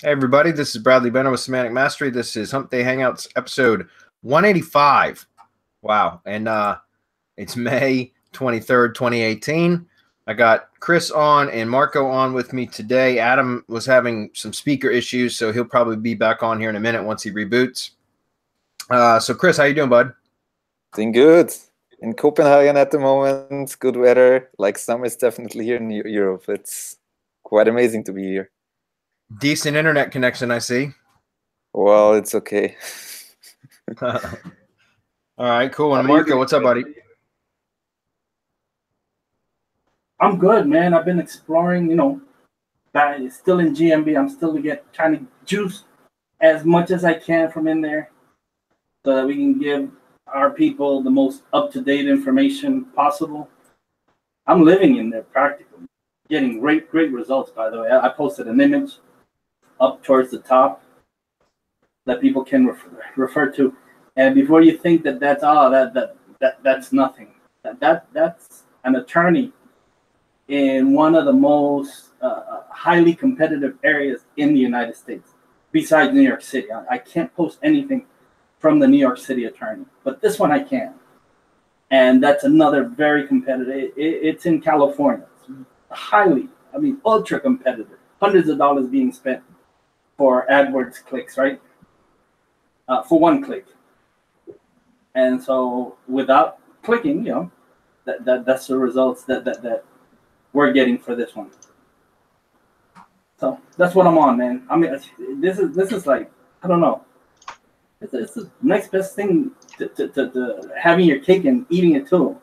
Hey everybody, this is Bradley Benner with Semantic Mastery. This is Hump Day Hangouts episode 185. Wow, and it's May 23rd, 2018. I got Chris on and Marco on with me today. Adam was having some speaker issues, so he'll probably be back on here in a minute once he reboots. So Chris, how you doing, bud? Doing good. In Copenhagen at the moment, good weather. Like summer is definitely here in Europe. It's quite amazing to be here. Decent internet connection, I see. Well, it's okay. All right, cool. And Marco, what's up, buddy? I'm good, man. I've been exploring, still in GMB. I'm still trying to juice as much as I can from in there so that we can give our people the most up-to-date information possible. I'm living in there practically, getting great results, by the way. I posted an image up towards the top that people can refer to. And before you think that that's that's nothing. That's an attorney in one of the most highly competitive areas in the United States, besides New York City. I can't post anything from the New York City attorney, but this one I can. And that's another very competitive. It's in California. It's ultra competitive. Hundreds of dollars being spent for AdWords clicks, right? For one click. And so without clicking, that's the results that we're getting for this one. So that's what I'm on, man. I mean, this is like, I don't know. It's the next best thing to having your cake and eating it too.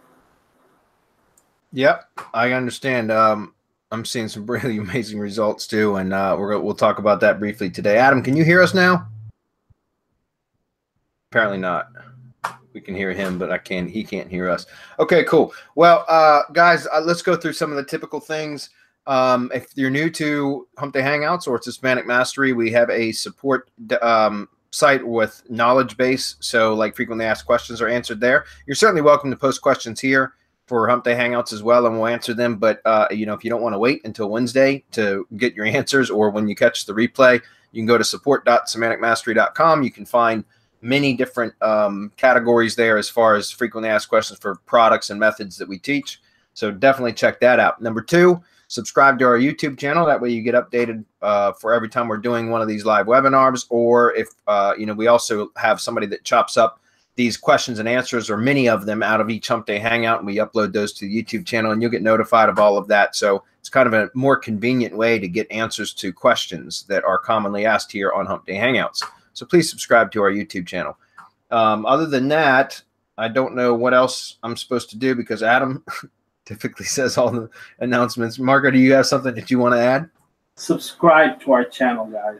Yep, I understand. I'm seeing some really amazing results too, and we'll talk about that briefly today. Adam, can you hear us now? Apparently not. We can hear him, but he can't hear us. Okay, cool. Well, guys, let's go through some of the typical things. If you're new to Hump Day Hangouts or to Semantic Mastery, we have a support site with knowledge base. So like frequently asked questions are answered there. You're certainly welcome to post questions here for Hump Day Hangouts as well, and we'll answer them. But, if you don't want to wait until Wednesday to get your answers, or when you catch the replay, you can go to support.semanticmastery.com. You can find many different categories there as far as frequently asked questions for products and methods that we teach. So definitely check that out. Number 2, subscribe to our YouTube channel. That way you get updated for every time we're doing one of these live webinars, or if, we also have somebody that chops up these questions and answers, or many of them, out of each Hump Day Hangout, and we upload those to the YouTube channel, and you'll get notified of all of that. So it's kind of a more convenient way to get answers to questions that are commonly asked here on Hump Day Hangouts. So please subscribe to our YouTube channel. Other than that, I don't know what else I'm supposed to do because Adam typically says all the announcements. Marco, do you have something that you want to add? Subscribe to our channel, guys.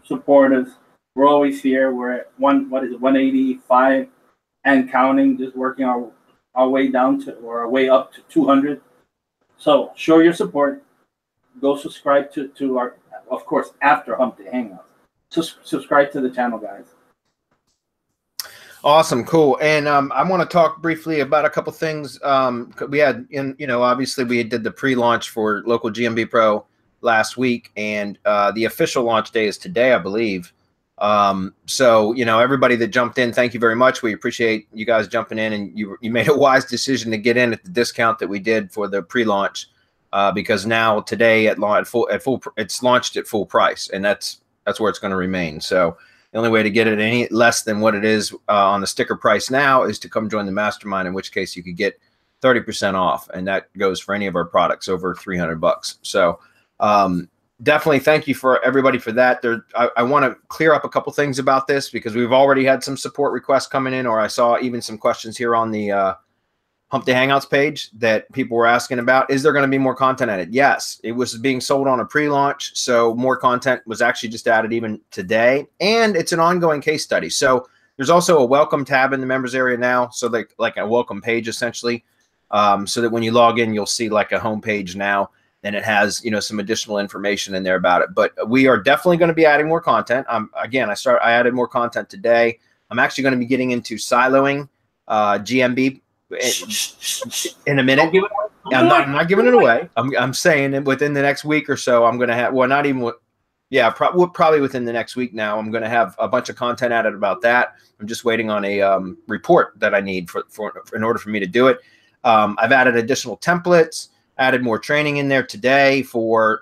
Support us. We're always here. We're at 185 and counting, just working our way down to, or our way up to 200. So show your support. Go subscribe to our, of course, after Hump Day Hangouts. Subscribe to the channel, guys. Awesome, cool. And I want to talk briefly about a couple things. We had, obviously we did the pre-launch for Local GMB Pro last week, and the official launch day is today, I believe. So everybody that jumped in, thank you very much. We appreciate you guys jumping in, and you made a wise decision to get in at the discount that we did for the pre-launch, because now today it's launched at full price, and that's where it's going to remain. So the only way to get it any less than what it is on the sticker price now is to come join the mastermind, in which case you could get 30% off, and that goes for any of our products over $300. So definitely thank you for everybody for that. I want to clear up a couple things about this, because we've already had some support requests coming in, or I saw even some questions here on the Hump Day Hangouts page that people were asking about. Is there going to be more content added? Yes, it was being sold on a pre-launch, so more content was actually just added even today, and it's an ongoing case study. So there's also a welcome tab in the members area now, so like a welcome page essentially, so that when you log in, you'll see like a home page now, and it has some additional information in there about it. But we are definitely going to be adding more content. Again, I added more content today. I'm actually going to be getting into siloing GMB in a minute. I'm not giving it away. I'm saying within the next week or so, I'm going to have, well, not even Yeah, probably within the next week now. I'm going to have a bunch of content added about that. I'm just waiting on a report that I need in order for me to do it. I've added additional templates, added more training in there today for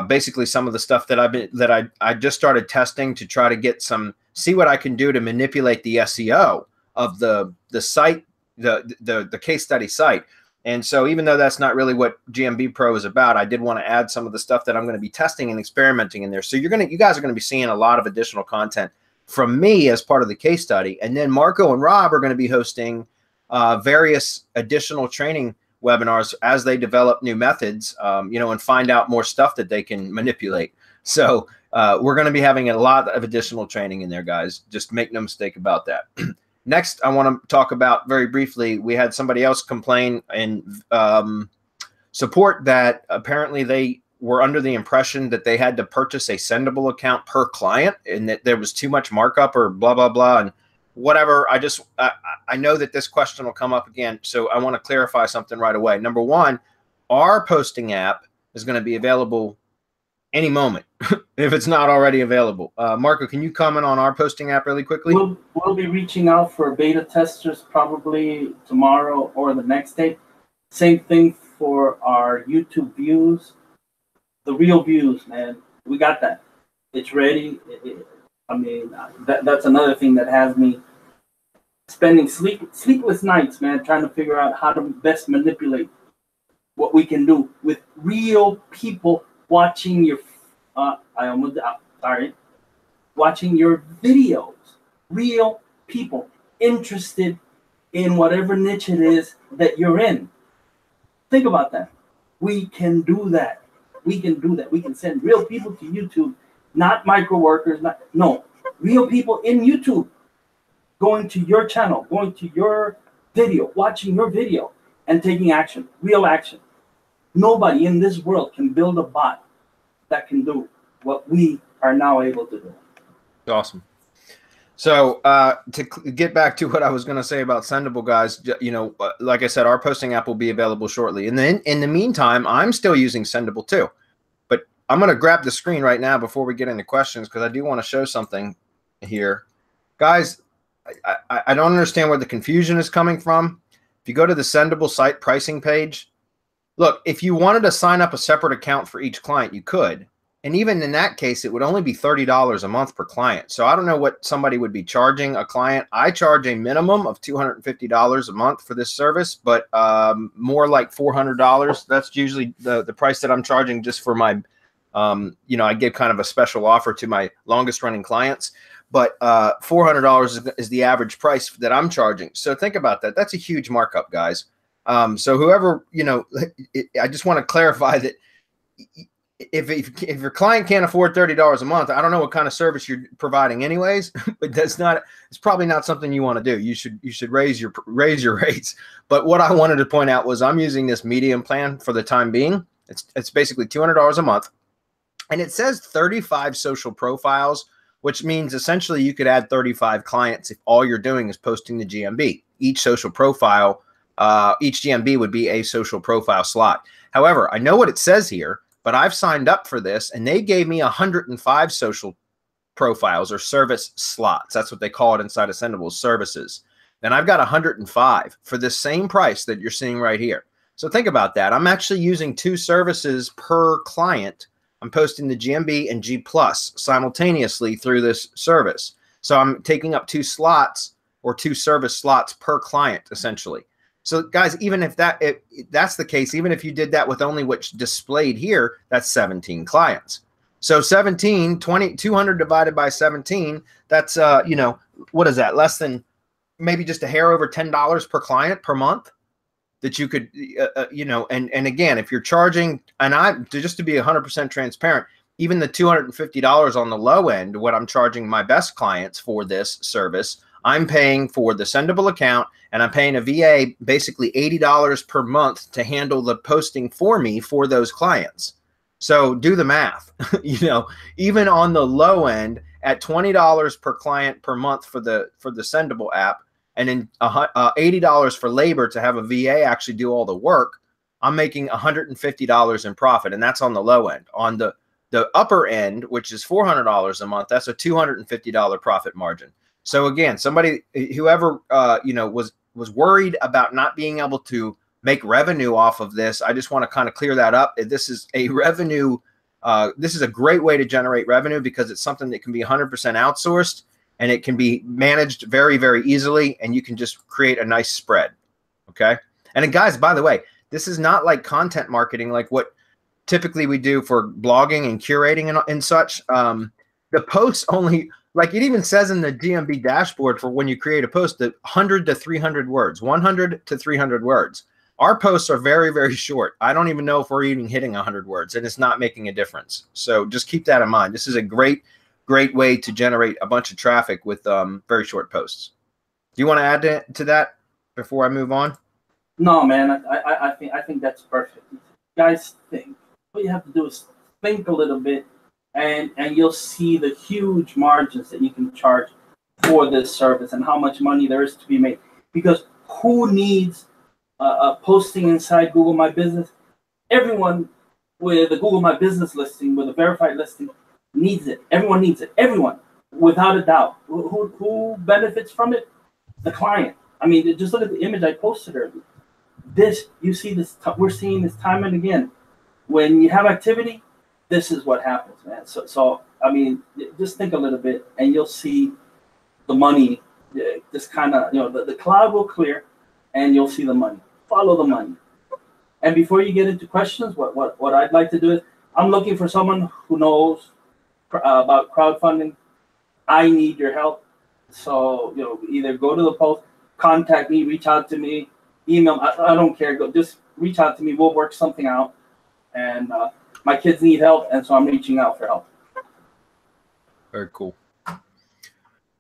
basically some of the stuff that I just started testing to try to see what I can do to manipulate the SEO of the site, the case study site. And so even though that's not really what GMB Pro is about, I did want to add some of the stuff that I'm going to be testing and experimenting in there. So you guys are going to be seeing a lot of additional content from me as part of the case study. And then Marco and Rob are going to be hosting various additional training webinars as they develop new methods, and find out more stuff that they can manipulate. So we're going to be having a lot of additional training in there, guys. Just make no mistake about that. Next, I want to talk about very briefly, we had somebody else complain and support that apparently they were under the impression that they had to purchase a sendable account per client and that there was too much markup or blah, blah, blah. And whatever. I know that this question will come up again. So I want to clarify something right away. Number one, our posting app is going to be available any moment if it's not already available. Marco, can you comment on our posting app really quickly? We'll be reaching out for beta testers probably tomorrow or the next day. Same thing for our YouTube views, the real views, man. We got that. It's ready. That's another thing that has me spending sleepless nights, man, trying to figure out how to best manipulate what we can do with real people watching your watching your videos. Real people interested in whatever niche it is that you're in. Think about that. We can do that. We can send real people to YouTube, not micro workers, real people in YouTube going to your channel, going to your video, watching your video and taking action, real action. Nobody in this world can build a bot that can do what we are now able to do. Awesome. So to get back to what I was going to say about Sendable, guys, like I said, our posting app will be available shortly. And then in the meantime, I'm still using Sendable too. But I'm going to grab the screen right now before we get into questions because I do want to show something here. Guys, I don't understand where the confusion is coming from. If you go to the Sendable site pricing page, look, if you wanted to sign up a separate account for each client, you could. And even in that case, it would only be $30 a month per client. So I don't know what somebody would be charging a client. I charge a minimum of $250 a month for this service, but more like $400. That's usually the price that I'm charging just for my, I give kind of a special offer to my longest running clients. But $400 is the average price that I'm charging. So think about that. That's a huge markup, guys. So whoever, I just want to clarify that if your client can't afford $30 a month, I don't know what kind of service you're providing anyways, but it's probably not something you want to do. You should raise your rates. But what I wanted to point out was I'm using this medium plan for the time being. It's basically $200 a month. And it says 35 social profiles, which means essentially you could add 35 clients if all you're doing is posting the GMB. Each social profile, each GMB would be a social profile slot. However, I know what it says here, but I've signed up for this and they gave me 105 social profiles or service slots. That's what they call it inside of Sendable, services. And I've got 105 for the same price that you're seeing right here. So think about that. I'm actually using 2 services per client. I'm posting the GMB and G Plus simultaneously through this service. So I'm taking up 2 slots or 2 service slots per client, essentially. So guys, even if that's the case, even if you did that with only what's displayed here, that's 17 clients. So 200 divided by 17, that's, what is that? Less than maybe just a hair over $10 per client per month that you could, and again, if you're charging, and just to be 100% transparent, even the $250 on the low end, what I'm charging my best clients for this service, I'm paying for the Sendable account and I'm paying a VA basically $80 per month to handle the posting for me for those clients. So do the math, even on the low end at $20 per client per month for the Sendable app, and then $80 for labor to have a VA actually do all the work, I'm making $150 in profit. And that's on the low end. On The upper end, which is $400 a month, that's a $250 profit margin. So again, somebody, whoever you know, was worried about not being able to make revenue off of this, I just want to kind of clear that up. This is a revenue. This is a great way to generate revenue because it's something that can be 100% outsourced and it can be managed very, very easily, and you can just create a nice spread. Okay. And then guys, by the way, this is not like content marketing, like what typically we do for blogging and curating and such. The posts only, like it even says in the GMB dashboard for when you create a post, that 100 to 300 words, 100 to 300 words. Our posts are very, very short. I don't even know if we're even hitting 100 words, and it's not making a difference. So just keep that in mind. This is a great way to generate a bunch of traffic with very short posts. Do you want to add to that before I move on? No, man. I think that's perfect. Guys, think. All you have to do is think a little bit, and you'll see the huge margins that you can charge for this service and how much money there is to be made. Because who needs posting inside Google My Business? Everyone with a Google My Business listing, with a verified listing, needs it. Everyone needs it. Everyone, without a doubt. Who benefits from it? The client. I mean, just look at the image I posted earlier. This, you see this, we're seeing this time and again. When you have activity, this is what happens, man. So I mean, just think a little bit, and you'll see the money. Just kind of, you know, the cloud will clear, and you'll see the money. Follow the money. And before you get into questions, what I'd like to do is, I'm looking for someone who knows about crowdfunding. I need your help. So, you know, either go to the post, contact me, reach out to me, email. I don't care. Just reach out to me. We'll work something out. And my kids need help, and so I'm reaching out for help. Very cool.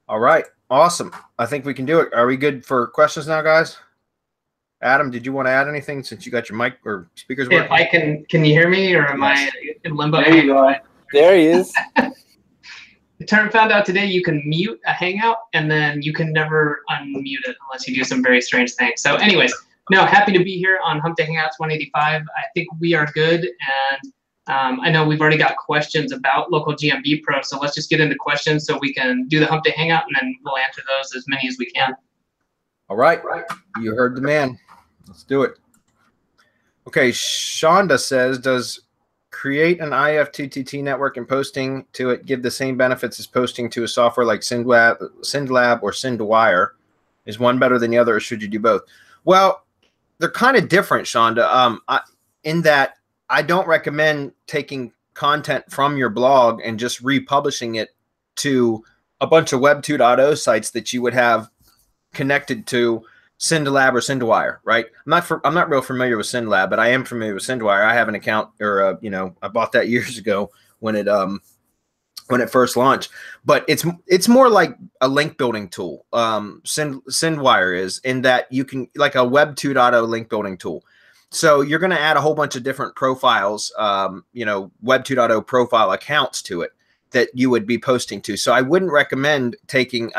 All right. Awesome. I think we can do it. Are we good for questions now, guys? Adam, did you want to add anything since you got your mic or speakers working? If I can you hear me, or am I in limbo? There you go. There he is. Found out today you can mute a Hangout, and then you can never unmute it unless you do some very strange things. So anyways, no, happy to be here on Hump Day Hangouts 185. I think we are good, and I know we've already got questions about Local GMB Pro, so let's just get into questions so we can do the Hump Day Hangout, and then we'll answer those as many as we can. All right. You heard the man. Let's do it. Okay, Shonda says, does create an IFTTT network and posting to it give the same benefits as posting to a software like syndlab or syndwire? Is one better than the other, or should you do both? Well, they're kind of different, Shonda, in that I don't recommend taking content from your blog and just republishing it to a bunch of Web 2.0 sites that you would have connected to syndlab or syndwire, right? I'm not real familiar with syndlab, but I am familiar with syndwire. I have an account, or you know, I bought that years ago when it first launched. But it's more like a link building tool. Syndwire is, in that you can, like a Web 2.0 link building tool. So you're going to add a whole bunch of different profiles, you know, Web 2.0 profile accounts to it that you would be posting to. So I wouldn't recommend taking.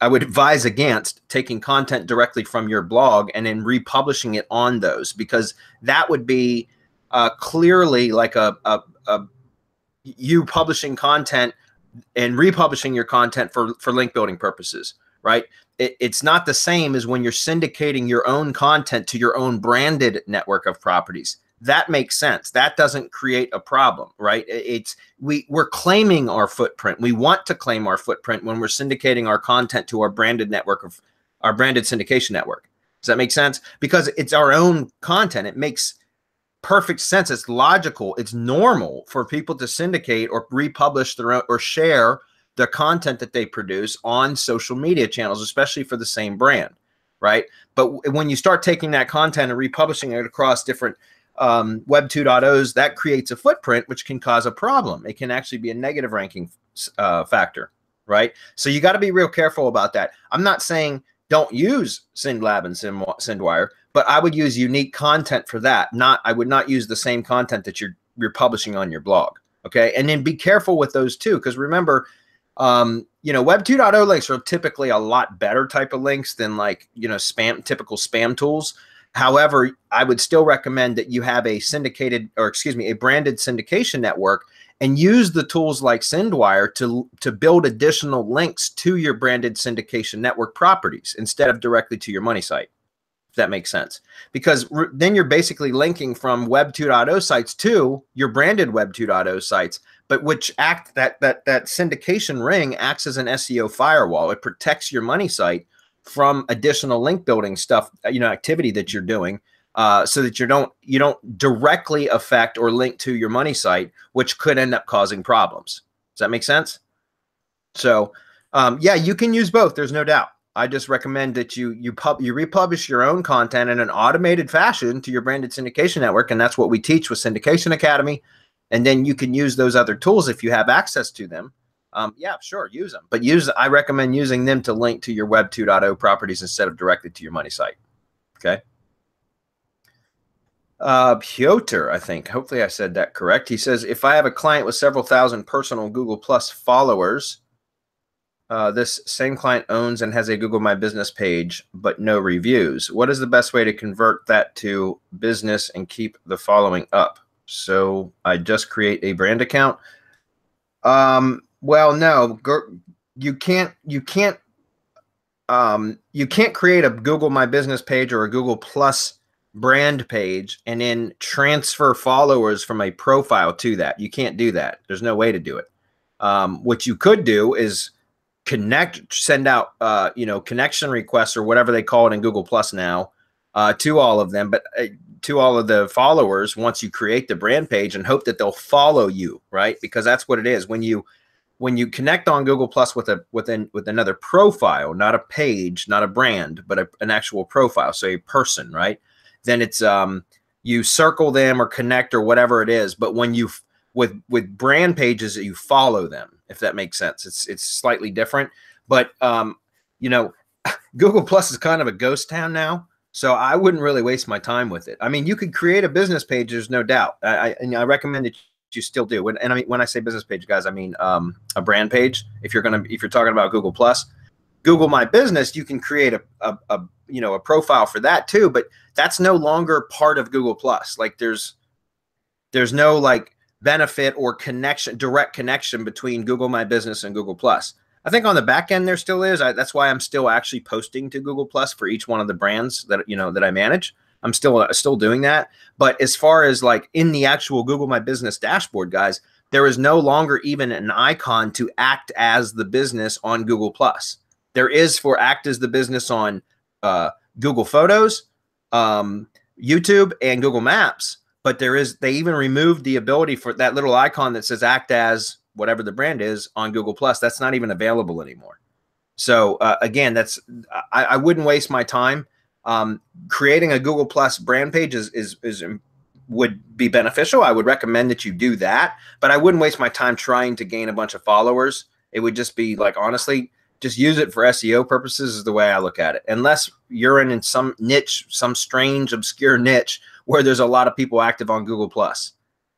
I would advise against taking content directly from your blog and then republishing it on those, because that would be clearly like you publishing content and republishing your content for link building purposes, right? It's not the same as when you're syndicating your own content to your own branded network of properties. That makes sense. That doesn't create a problem, right? We're claiming our footprint. We want to claim our footprint when we're syndicating our content to our branded network of our branded syndication network. Does that make sense? Because it's our own content. It makes perfect sense. It's logical. It's normal for people to syndicate or republish their own, or share the content that they produce on social media channels, especially for the same brand, right? But when you start taking that content and republishing it across different Web 2.0s, that creates a footprint, which can cause a problem. It can actually be a negative ranking factor, right? So you got to be real careful about that. I'm not saying don't use syndlab and syndwire, but I would use unique content for that. I would not use the same content that you're publishing on your blog. Okay, and then be careful with those too, because remember, you know, Web 2.0 links are typically a lot better type of links than, like, you know, typical spam tools. However, I would still recommend that you have a branded syndication network and use the tools like Syndwire to build additional links to your branded syndication network properties instead of directly to your money site. If that makes sense, because then you're basically linking from Web 2.0 sites to your branded Web 2.0 sites, but that syndication ring acts as an SEO firewall. It protects your money site from additional link building stuff, activity that you're doing, so that you don't directly affect or link to your money site, which could end up causing problems. Does that make sense? So, yeah, you can use both. There's no doubt. I just recommend that you republish your own content in an automated fashion to your branded syndication network, and that's what we teach with Syndication Academy. And then you can use those other tools if you have access to them. Yeah, sure, use them, but I recommend using them to link to your Web 2.0 properties instead of directly to your money site. Okay. Piotr, I think, hopefully I said that correct. He says, if I have a client with several thousand personal Google Plus followers, this same client owns and has a Google My Business page, but no reviews. What is the best way to convert that to business and keep the following up? So I just create a brand account. Well, no, you can't create a Google My Business page or a Google Plus brand page and then transfer followers from a profile to that. You can't do that. There's no way to do it. What you could do is send out, connection requests or whatever they call it in Google Plus now, to all of them, but to all of the followers once you create the brand page, and hope that they'll follow you, right? Because that's what it is. When you connect on Google Plus with another profile, not a page, not a brand, but an actual profile, so a person, right? Then it's you circle them or connect or whatever it is. But when you with brand pages, you follow them, if that makes sense. It's slightly different, but Google Plus is kind of a ghost town now, so I wouldn't really waste my time with it. I mean, you could create a business page, there's no doubt. I recommend that you still do. And I mean, when I say business page, guys, I mean a brand page. If you're talking about Google Plus, Google My Business, you can create a profile for that too, but that's no longer part of Google Plus. Like there's no like benefit or direct connection between Google My Business and Google Plus. I think on the back end there still is. That's why I'm still actually posting to Google Plus for each one of the brands that that I manage. I'm still doing that. But as far as like in the actual Google My Business dashboard, guys, there is no longer even an icon to act as the business on Google Plus. There is for act as the business on Google Photos, YouTube, and Google Maps. But they even removed the ability for that little icon that says act as whatever the brand is on Google Plus. That's not even available anymore. So again, I wouldn't waste my time. Creating a Google Plus brand page would be beneficial. I would recommend that you do that, but I wouldn't waste my time trying to gain a bunch of followers. It would just be like, honestly, just use it for SEO purposes is the way I look at it. Unless you're in some niche, some strange, obscure niche where there's a lot of people active on Google Plus.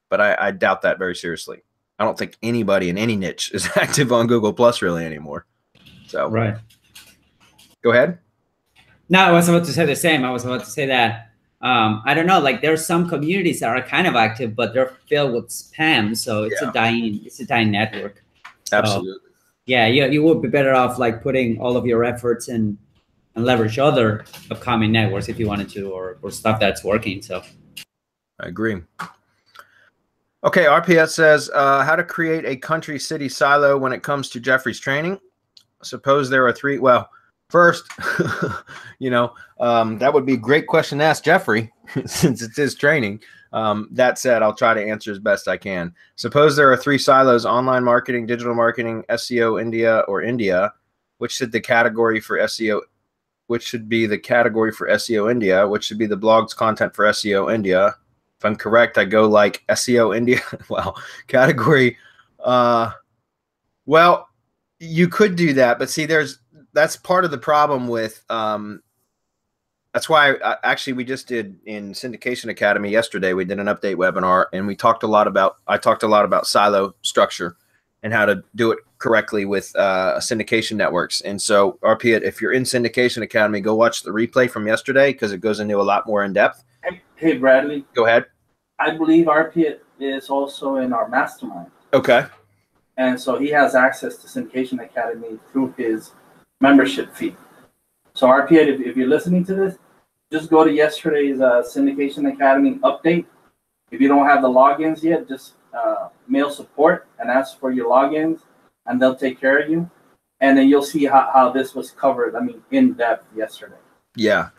But I doubt that very seriously. I don't think anybody in any niche is active on Google Plus really anymore. So right. Go ahead. No, I was about to say the same. I was about to say that I don't know, like there's some communities that are kind of active, but they're filled with spam. So it's a dying network. So, absolutely. Yeah, you would be better off like putting all of your efforts in and leverage other upcoming networks if you wanted to, or stuff that's working. So I agree. Okay, RPS says how to create a country city silo when it comes to Jeffrey's training. Suppose there are three. Well, first, that would be a great question to ask Jeffrey since it's his training. That said, I'll try to answer as best I can. Suppose there are three silos: online marketing, digital marketing, SEO India, or India. Which should the category for SEO? Which should be the category for SEO India? Which should be the blog's content for SEO India? If I'm correct, I go like SEO India. Well, category. Well, you could do that, but see, that's part of the problem with. That's why actually we just did in Syndication Academy yesterday. We did an update webinar, and I talked a lot about silo structure and how to do it correctly with syndication networks. And so RP, if you're in Syndication Academy, go watch the replay from yesterday because it goes into a lot more in depth. Hey, Bradley. Go ahead. I believe RP is also in our mastermind. Okay. And so he has access to Syndication Academy through his membership fee. So RP, if you're listening to this, just go to yesterday's Syndication Academy update. If you don't have the logins yet, just mail support and ask for your logins, and they'll take care of you. And then you'll see how this was covered, I mean, in depth yesterday. Yeah.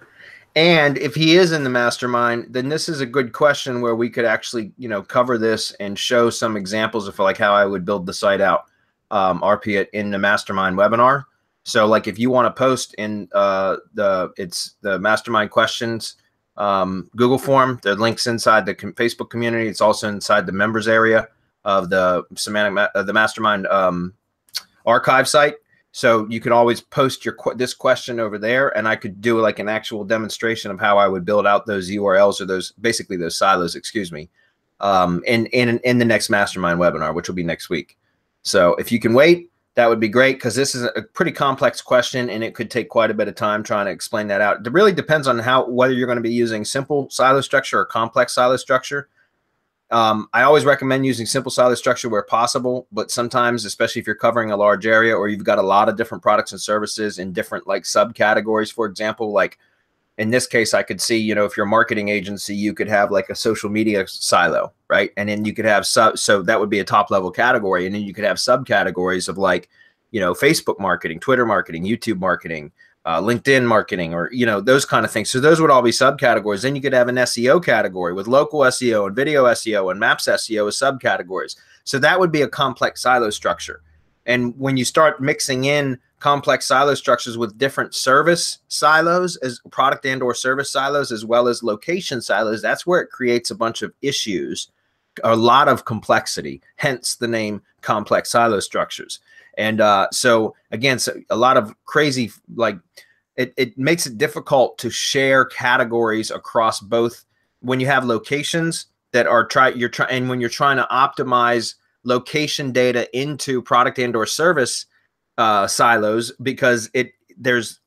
And if he is in the mastermind, then this is a good question where we could actually, you know, cover this and show some examples of like how I would build the site out, RP in the mastermind webinar. So like if you want to post in the mastermind questions Google form, the link's inside the Facebook community. It's also inside the members area of the the mastermind archive site. So you could always post this question over there, and I could do like an actual demonstration of how I would build out those URLs, or those basically those silos, excuse me, in the next mastermind webinar, which will be next week. So if you can wait, that would be great, because this is a pretty complex question and it could take quite a bit of time trying to explain that out. It really depends on whether you're going to be using simple silo structure or complex silo structure. I always recommend using simple silo structure where possible, but sometimes, especially if you're covering a large area or you've got a lot of different products and services in different like subcategories, for example, like in this case, I could see, you know, if you're a marketing agency, you could have like a social media silo, right? And then you could have so that would be a top level category. And then you could have subcategories of like, you know, Facebook marketing, Twitter marketing, YouTube marketing, LinkedIn marketing, or, you know, those kind of things. So those would all be subcategories. Then you could have an SEO category with local SEO and video SEO and maps SEO as subcategories. So that would be a complex silo structure. And when you start mixing in complex silo structures with different service silos, as product and or service silos, as well as location silos, that's where it creates a bunch of issues, a lot of complexity, hence the name complex silo structures. And so again, so a lot of crazy, like it makes it difficult to share categories across both when you have locations that are and when you're trying to optimize location data into product and or service silos, because there's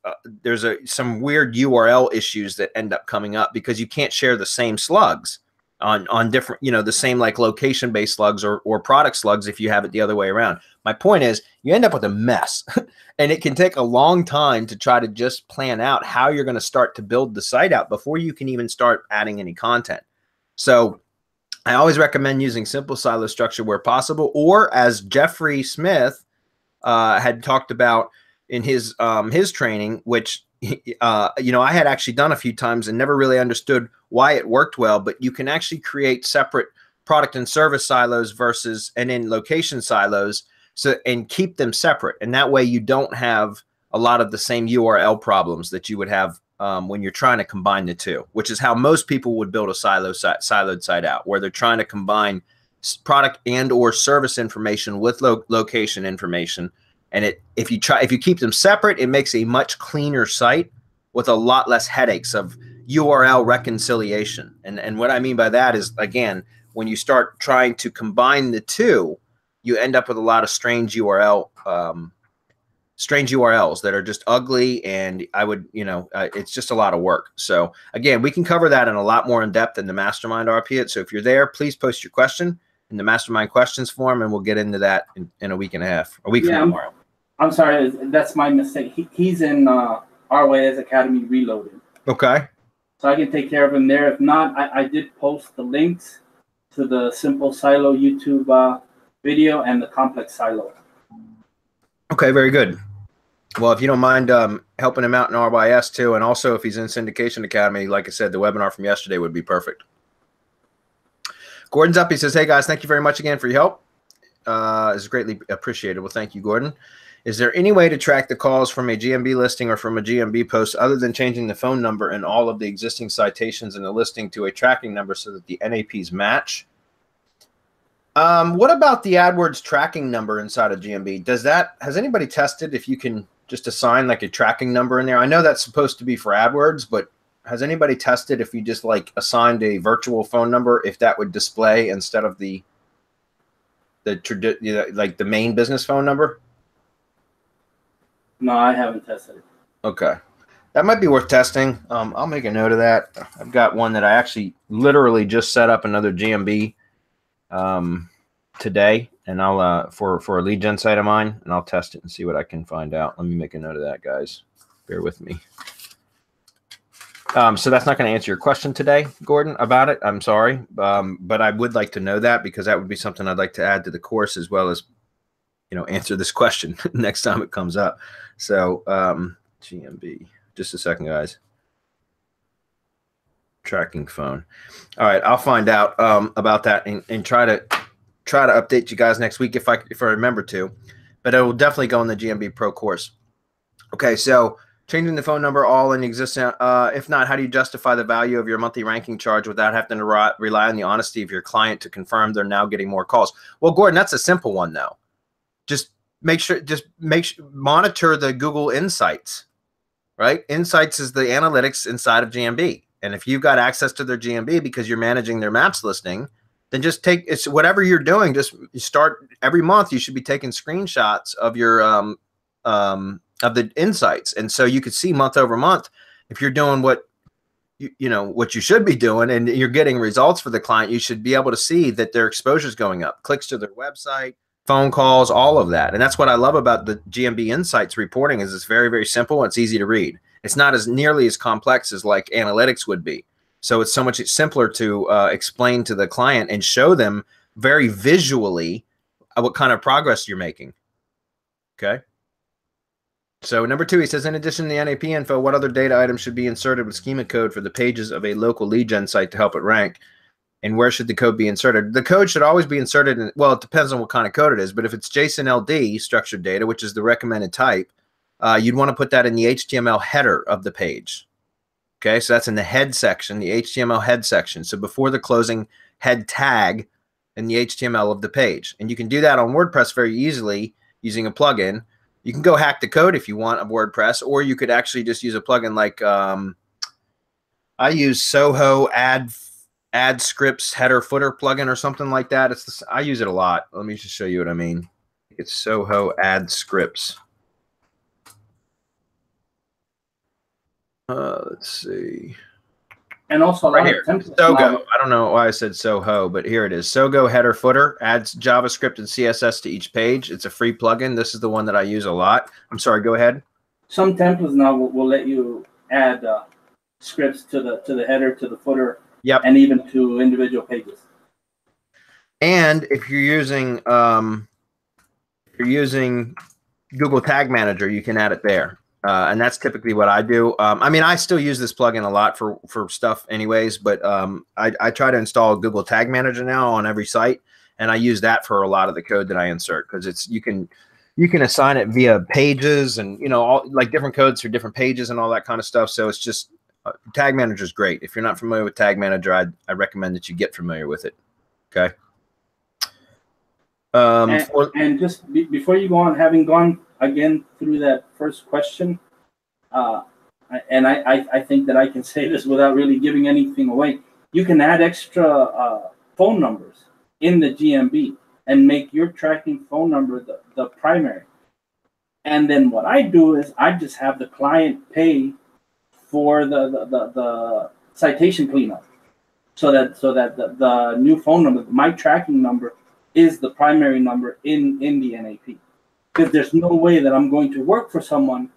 some weird URL issues that end up coming up because you can't share the same slugs on different, you know, the same like location based slugs or product slugs if you have it the other way around. My point is you end up with a mess and it can take a long time to try to just plan out how you're going to start to build the site out before you can even start adding any content. So I always recommend using simple silo structure where possible, or as Jeffery Smith had talked about in his training, which you know, I had actually done a few times and never really understood why it worked well, but you can actually create separate product and service silos and then location silos, and keep them separate. And that way you don't have a lot of the same URL problems that you would have when you're trying to combine the two, which is how most people would build a siloed site out, where they're trying to combine product and or service information with location information. And if you keep them separate, it makes a much cleaner site with a lot less headaches of URL reconciliation. And what I mean by that is, again, when you start trying to combine the two, you end up with a lot of strange URLs that are just ugly. And I would, you know, it's just a lot of work. So again, we can cover that in a lot more in depth in the mastermind RP. So if you're there, please post your question in the mastermind questions form, and we'll get into that in a week and a half, a week from tomorrow. I'm sorry, that's my mistake. He's in RYS Academy Reloaded. Okay. So I can take care of him there. If not, I did post the links to the simple silo YouTube video and the complex silo. Okay, very good. Well, if you don't mind helping him out in RYS too, and also if he's in Syndication Academy, like I said, the webinar from yesterday would be perfect. Gordon's up. He says, hey guys, thank you very much again for your help. It's greatly appreciated. Well, thank you, Gordon. Is there any way to track the calls from a GMB listing or from a GMB post other than changing the phone number and all of the existing citations in the listing to a tracking number so that the NAPs match? What about the AdWords tracking number inside of GMB? Has anybody tested if you can just assign like a tracking number in there? I know that's supposed to be for AdWords, but has anybody tested if you just like assigned a virtual phone number, if that would display instead of like the main business phone number? No, I haven't tested it. Okay. That might be worth testing. I'll make a note of that. I've got one that I actually literally just set up another GMB today, and I'll for a lead gen site of mine, and I'll test it and see what I can find out. Let me make a note of that, guys. Bear with me. So that's not going to answer your question today, Gordon, about it. I'm sorry, but I would like to know that, because that would be something I'd like to add to the course, as well as, you know, answer this question next time it comes up. So GMB, just a second, guys. Tracking phone. All right, I'll find out about that and try to update you guys next week if I remember to, but it will definitely go in the GMB Pro course. Okay, so changing the phone number all in existing. If not, how do you justify the value of your monthly ranking charge without having to rely on the honesty of your client to confirm they're now getting more calls? Well, Gordon, that's a simple one though. Just monitor the Google Insights, right? Insights is the analytics inside of GMB. And if you've got access to their GMB because you're managing their maps listing, then just take it's whatever you're doing. Just start every month. You should be taking screenshots of your of the insights, and so you could see month over month if you're doing what what you should be doing, and you're getting results for the client. You should be able to see that their exposure is going up, clicks to their website, phone calls, all of that. And that's what I love about the GMB Insights reporting is it's very, very simple. And it's easy to read. It's not as nearly as complex as like analytics would be. So it's so much simpler to explain to the client and show them very visually what kind of progress you're making. Okay. So number 2, he says, in addition to the NAP info, what other data items should be inserted with schema code for the pages of a local lead gen site to help it rank? And where should the code be inserted? The code should always be inserted in, well, it depends on what kind of code it is, but if it's JSON LD structured data, which is the recommended type, you'd want to put that in the HTML header of the page. Okay, so that's in the head section, the HTML head section. So before the closing head tag in the HTML of the page. And you can do that on WordPress very easily using a plugin. You can go hack the code if you want of WordPress, or you could actually just use a plugin like I use Soho add scripts header footer plugin or something like that. I use it a lot. Let me just show you what I mean. It's Soho add scripts. Let's see. And also right here, Sogo. I don't know why I said Soho, but here it is. Sogo header footer adds JavaScript and CSS to each page. It's a free plugin. This is the one that I use a lot. I'm sorry, go ahead. Some templates now will let you add scripts to the header, to the footer, yep, and even to individual pages. And if you're using Google Tag Manager, you can add it there. And that's typically what I do. I mean, I still use this plugin a lot for stuff anyways, but I try to install Google Tag Manager now on every site, and I use that for a lot of the code that I insert, because it's you can assign it via pages and all like different codes for different pages and all that kind of stuff. So it's just Tag Manager is great. If you're not familiar with Tag Manager, I recommend that you get familiar with it. Okay. And just before you go on, having gone again through that first question, and I think that I can say this without really giving anything away. You can add extra phone numbers in the GMB and make your tracking phone number the primary. And then what I do is I just have the client pay for the citation cleanup, so that the new phone number, my tracking number, is the primary number in the NAP. Because there's no way that I'm going to work for someone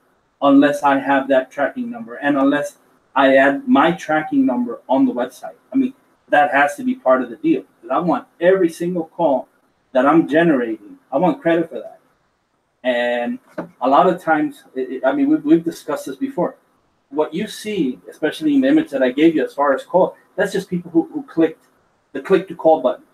unless I have that tracking number and unless I add my tracking number on the website. I mean, that has to be part of the deal. Because I want every single call that I'm generating, I want credit for that. And a lot of times, I mean, we've discussed this before. What you see, especially in the image that I gave you as far as call, that's just people who clicked the click to call button.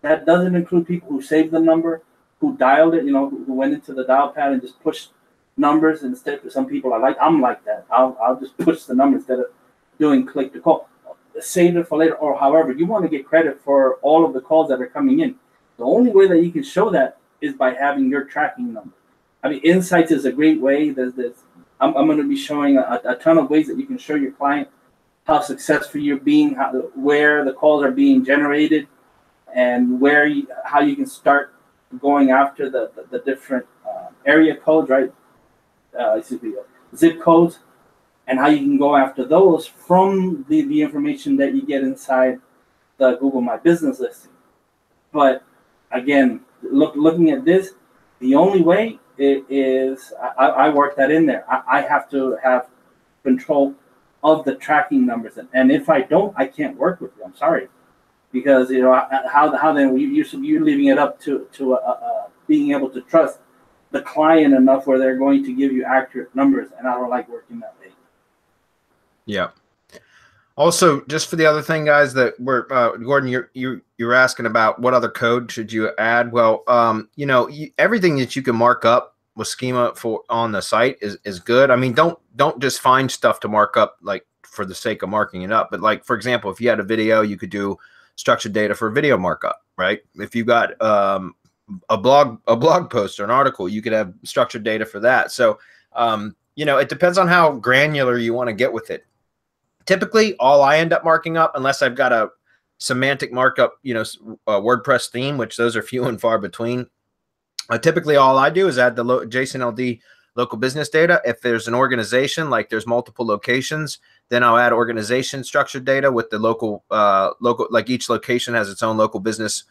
That doesn't include people who saved the number, who dialed it, who went into the dial pad and just pushed numbers instead. Some people are like, I'm like that. I'll just push the number instead of doing click to call. Save it for later, or however. You want to get credit for all of the calls that are coming in. The only way that you can show that is by having your tracking number. I mean, Insights is a great way. I'm going to be showing a ton of ways that you can show your client how successful you're being, where the calls are being generated, and how you can start going after the different area codes, right? zip codes, and how you can go after those from the information that you get inside the Google My Business listing. But again, looking at this, the only way is I work that in there. I have to have control of the tracking numbers, and if I don't, I can't work with you. I'm sorry, because how then you're leaving it up to being able to trust the client enough where they're going to give you accurate numbers, and I don't like working that way. Yeah. Also, just for the other thing, guys, that we're Gordon, you're asking about what other code should you add? Well, everything that you can mark up with Schema on the site is good. I mean, don't just find stuff to mark up like for the sake of marking it up, but like, for example, if you had a video, you could do structured data for video markup, right? If you got a blog post or an article, you could have structured data for that. So it depends on how granular you want to get with it. Typically, all I end up marking up, unless I've got a semantic markup, WordPress theme, which those are few and far between. Typically, all I do is add the JSON LD local business data. If there's an organization, like there's multiple locations, then I'll add organization structured data with the local, like each location has its own local business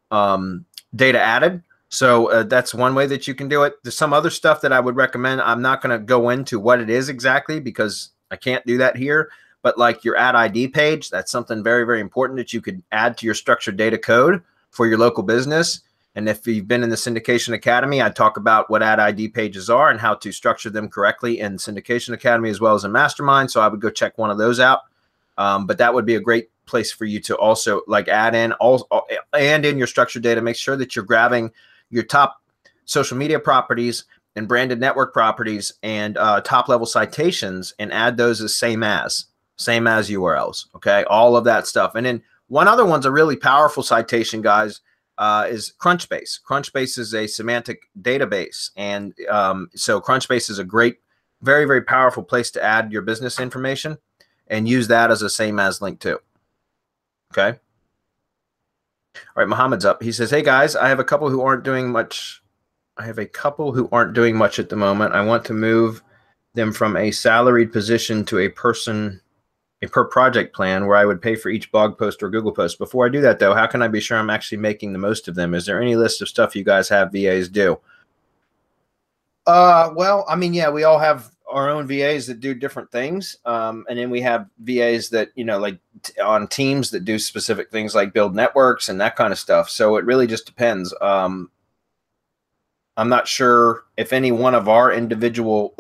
data added. So that's one way that you can do it. There's some other stuff that I would recommend. I'm not going to go into what it is exactly because I can't do that here. But like your ad ID page, that's something very, very important that you could add to your structured data code for your local business. And if you've been in the Syndication Academy, I talk about what ad ID pages are and how to structure them correctly in Syndication Academy as well as in Mastermind. So I would go check one of those out. But that would be a great place for you to also like add in and in your structured data, make sure that you're grabbing your top social media properties and branded network properties and top level citations and add those as same as URLs. Okay. All of that stuff. And then one other one's a really powerful citation, guys, is Crunchbase. Crunchbase is a semantic database. And so Crunchbase is a great, very, very powerful place to add your business information and use that as a same as link too. Okay. All right. Mohammed's up. He says, hey guys, I have a couple who aren't doing much. I have a couple who aren't doing much at the moment. I want to move them from a salaried position to a per project plan where I would pay for each blog post or Google post. Before I do that though, how can I be sure I'm actually making the most of them? Is there any list of stuff you guys have VAs do? Well, I mean, yeah, we all have our own VAs that do different things. And then we have VAs that, like on teams that do specific things like build networks and that kind of stuff. So it really just depends. I'm not sure if any one of our individual,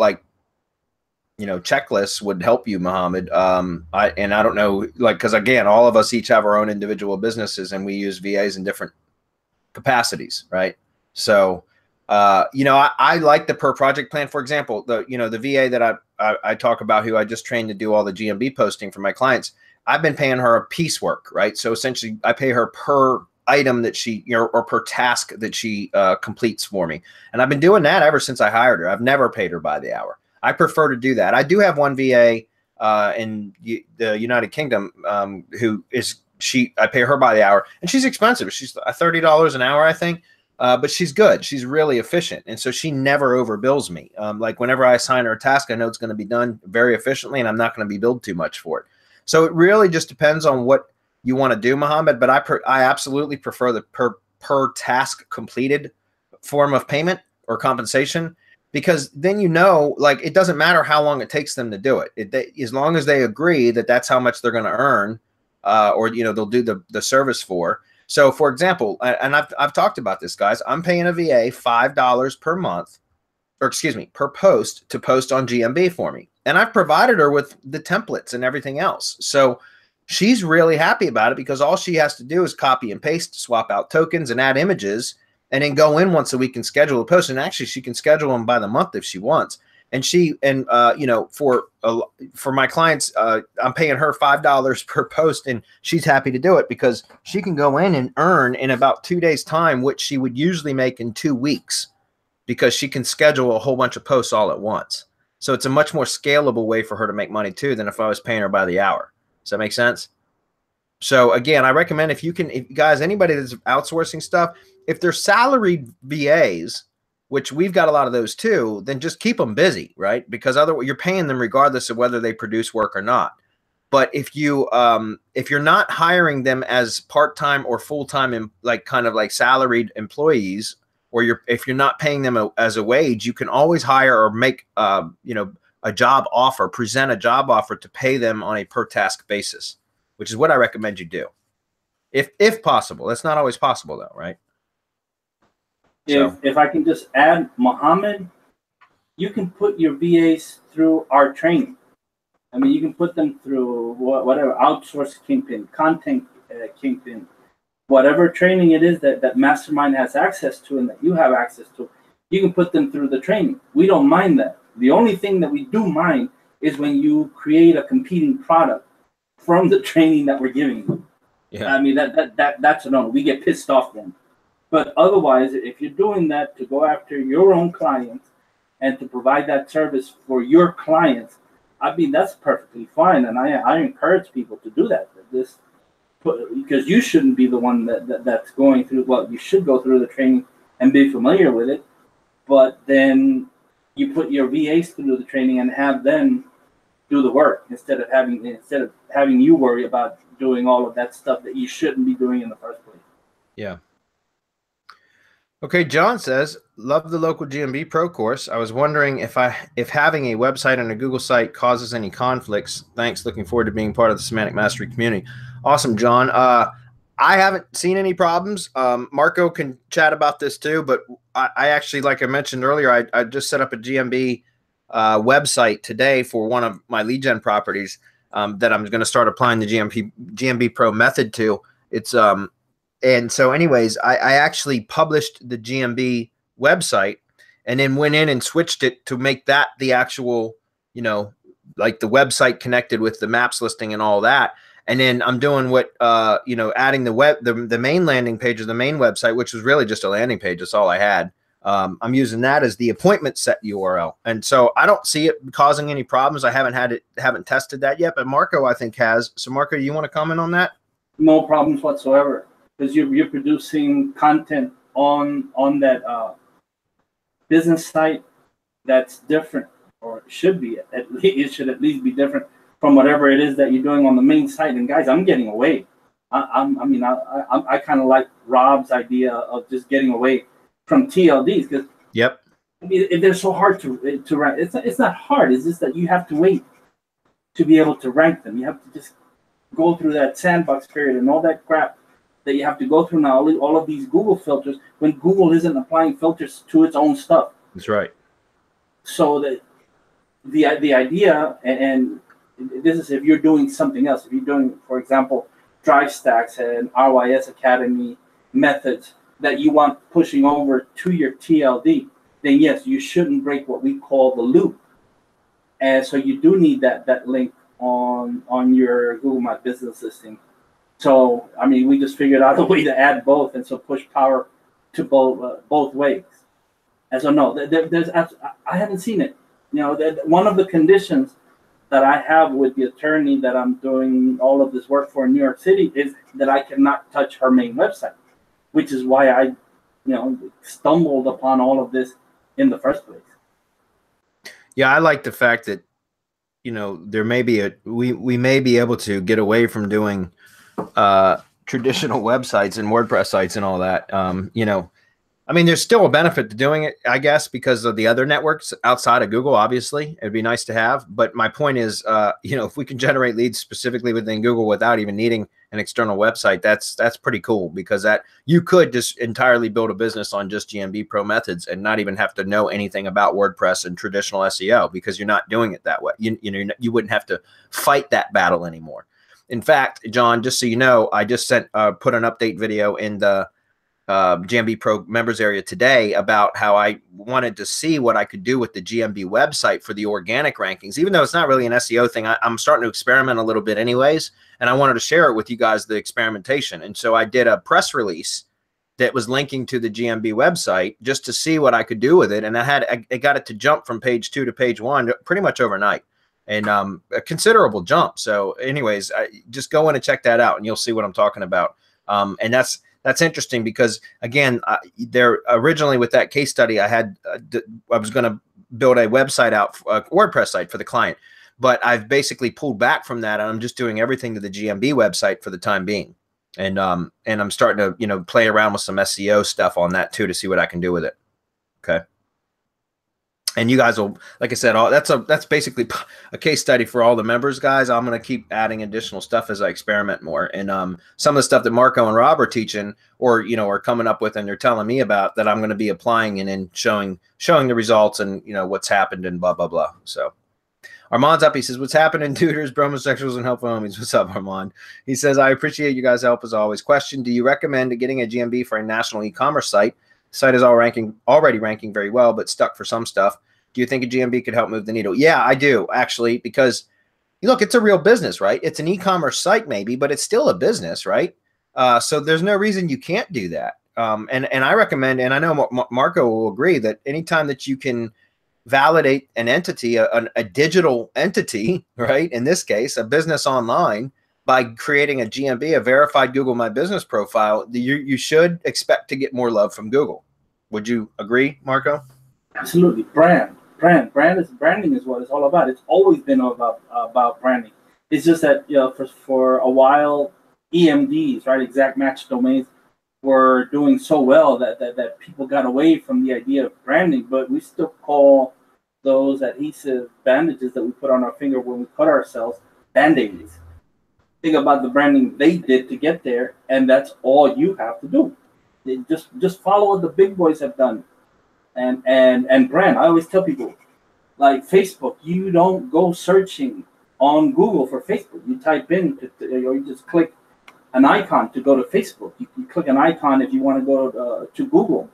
checklists would help you, Mohammed. I don't know, because again, all of us each have our own individual businesses and we use VAs in different capacities. Right. So, I like the per project plan. For example, the VA that I talk about, who I just trained to do all the GMB posting for my clients, I've been paying her a piecework, right? So essentially I pay her per item that she, or per task that she completes for me. And I've been doing that ever since I hired her. I've never paid her by the hour. I prefer to do that. I do have one VA in the United Kingdom I pay her by the hour, and she's expensive. She's $30 an hour, I think. But she's good. She's really efficient. And so she never overbills me. Like whenever I assign her a task, I know it's going to be done very efficiently and I'm not going to be billed too much for it. So it really just depends on what you want to do, Mohammed. But I absolutely prefer the per task completed form of payment or compensation, because then it doesn't matter how long it takes them to do it. As long as they agree that that's how much they're going to earn, or they'll do the service for. So, for example, and I've talked about this, guys. I'm paying a VA $5 per month, or excuse me, per post to post on GMB for me, and I've provided her with the templates and everything else. So she's really happy about it because all she has to do is copy and paste, swap out tokens, and add images, and then go in once a week and schedule a post. And actually, she can schedule them by the month if she wants. And for my clients, I'm paying her $5 per post, and she's happy to do it because she can go in and earn in about 2 days' time, which she would usually make in 2 weeks, because she can schedule a whole bunch of posts all at once. So it's a much more scalable way for her to make money too than if I was paying her by the hour. Does that make sense? So again, I recommend if guys, anybody that's outsourcing stuff, if they're salaried VAs, which we've got a lot of those too, then just keep them busy, right? Because otherwise you're paying them regardless of whether they produce work or not. But if you're not hiring them as part-time or full-time, like kind of like salaried employees, or if you're not paying them as a wage, you can always hire or make a job offer, present a job offer to pay them on a per task basis, which is what I recommend you do, if possible. That's not always possible though, right? If I can just add, Mohammed, you can put your VAs through our training. I mean, you can put them through whatever outsource kingpin, content kingpin, whatever training it is that Mastermind has access to and that you have access to. You can put them through the training. We don't mind that. The only thing that we do mind is when you create a competing product from the training that we're giving you. Yeah. I mean, that's a no. We get pissed off then. But otherwise, if you're doing that to go after your own clients and to provide that service for your clients, I mean, that's perfectly fine. And I encourage people to do that. Because you shouldn't be the one that's going through, well, you should go through the training and be familiar with it. But then you put your VAs through the training and have them do the work instead of having you worry about doing all of that stuff that you shouldn't be doing in the first place. Yeah. Okay, John says, love the Local GMB Pro course. I was wondering if having a website and a Google site causes any conflicts. Thanks. Looking forward to being part of the Semantic Mastery community. Awesome, John. I haven't seen any problems. Marco can chat about this too, but I actually, like I mentioned earlier, I just set up a GMB website today for one of my lead gen properties that I'm going to start applying the GMB Pro method to. It's and so anyways, I actually published the GMB website and then went in and switched it to make that the actual, like the website connected with the maps listing and all that. And then I'm doing what, adding the main landing page of the main website, which was really just a landing page. That's all I had. I'm using that as the appointment set URL. And so I don't see it causing any problems. I haven't tested that yet, but Marco, I think, has. So Marco, you want to comment on that? No problems whatsoever. Because you're producing content on that business site that's different, or it should be it should at least be different from whatever it is that you're doing on the main site. And guys, I'm getting away. I kind of like Rob's idea of just getting away from TLDs because I mean, they're so hard to rank. It's not hard. It's just that you have to wait to be able to rank them. You have to just go through that sandbox period and all that crap that you have to go through now, all of these Google filters, when Google isn't applying filters to its own stuff. That's right. So that the idea, and this is if you're doing something else, if you're doing, for example, drive stacks and RYS Academy methods that you want pushing over to your TLD, then yes, you shouldn't break what we call the loop. And so you do need that link on your Google My Business listing. So, I mean, we just figured out a way to add both, and so push power to both ways. And so, no, I haven't seen it. One of the conditions that I have with the attorney that I'm doing all of this work for in New York City is that I cannot touch her main website, which is why I, stumbled upon all of this in the first place. Yeah, I like the fact that, there may be we may be able to get away from doing traditional websites and WordPress sites and all that. I mean, there's still a benefit to doing it, I guess, because of the other networks outside of Google. Obviously, it'd be nice to have. But my point is, if we can generate leads specifically within Google without even needing an external website, that's pretty cool, because that you could just entirely build a business on just GMB Pro methods and not even have to know anything about WordPress and traditional SEO, because you're not doing it that way. You wouldn't have to fight that battle anymore. In fact, John, just so you know, I just put an update video in the GMB Pro members area today about how I wanted to see what I could do with the GMB website for the organic rankings. Even though it's not really an SEO thing, I'm starting to experiment a little bit anyways, and I wanted to share it with you guys, the experimentation. And so I did a press release that was linking to the GMB website just to see what I could do with it. And it got it to jump from page 2 to page 1 pretty much overnight, and a considerable jump. So anyways, just go in and check that out and you'll see what I'm talking about. And that's that's interesting because again, there originally with that case study, I was going to build a website out, a WordPress site for the client, but I've basically pulled back from that, and I'm just doing everything to the GMB website for the time being, and I'm starting to play around with some SEO stuff on that too to see what I can do with it. Okay. And you guys will, like I said, that's basically a case study for all the members, guys. I'm going to keep adding additional stuff as I experiment more. And some of the stuff that Marco and Rob are teaching or, are coming up with and they're telling me about that I'm going to be applying and then showing the results and, what's happened and blah, blah, blah. So Armand's up. He says, what's happening, tutors, bromosexuals, and helpful homies? What's up, Armand? He says, I appreciate you guys' help as always. Question, do you recommend getting a GMB for a national e-commerce site? The site is already ranking very well, but stuck for some stuff. Do you think a GMB could help move the needle? Yeah, I do, actually, because look, it's a real business, right? It's an e-commerce site maybe, but it's still a business, right? So there's no reason you can't do that. And I recommend, and I know Marco will agree, that anytime that you can validate an entity, a digital entity, right? In this case, a business online, by creating a GMB, a verified Google My Business profile, you should expect to get more love from Google. Would you agree, Marco? Absolutely. Branding is what it's all about. It's always been about branding. It's just that for a while, EMDs, right, exact match domains, were doing so well that people got away from the idea of branding. But we still call those adhesive bandages that we put on our finger when we cut ourselves band-aids. Think about the branding they did to get there, and that's all you have to do. Just follow what the big boys have done. And brand. I always tell people, like Facebook, you don't go searching on Google for Facebook. You type in, or you just click an icon to go to Facebook. You click an icon if you want to go to Google.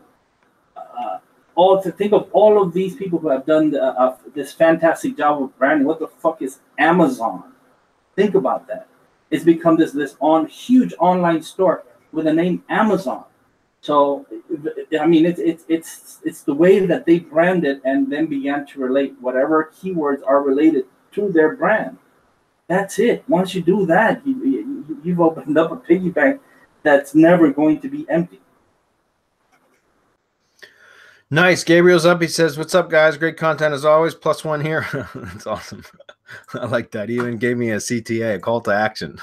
To think of all of these people who have done this fantastic job of branding. What the fuck is Amazon? Think about that. It's become this huge online store with the name Amazon. So, I mean, it's the way that they brand it and then began to relate whatever keywords are related to their brand. That's it. Once you do that, you've opened up a piggy bank that's never going to be empty. Nice. Gabriel's up. He says, what's up, guys? Great content as always. +1 here. That's awesome. I like that. He even gave me a CTA, a call to action.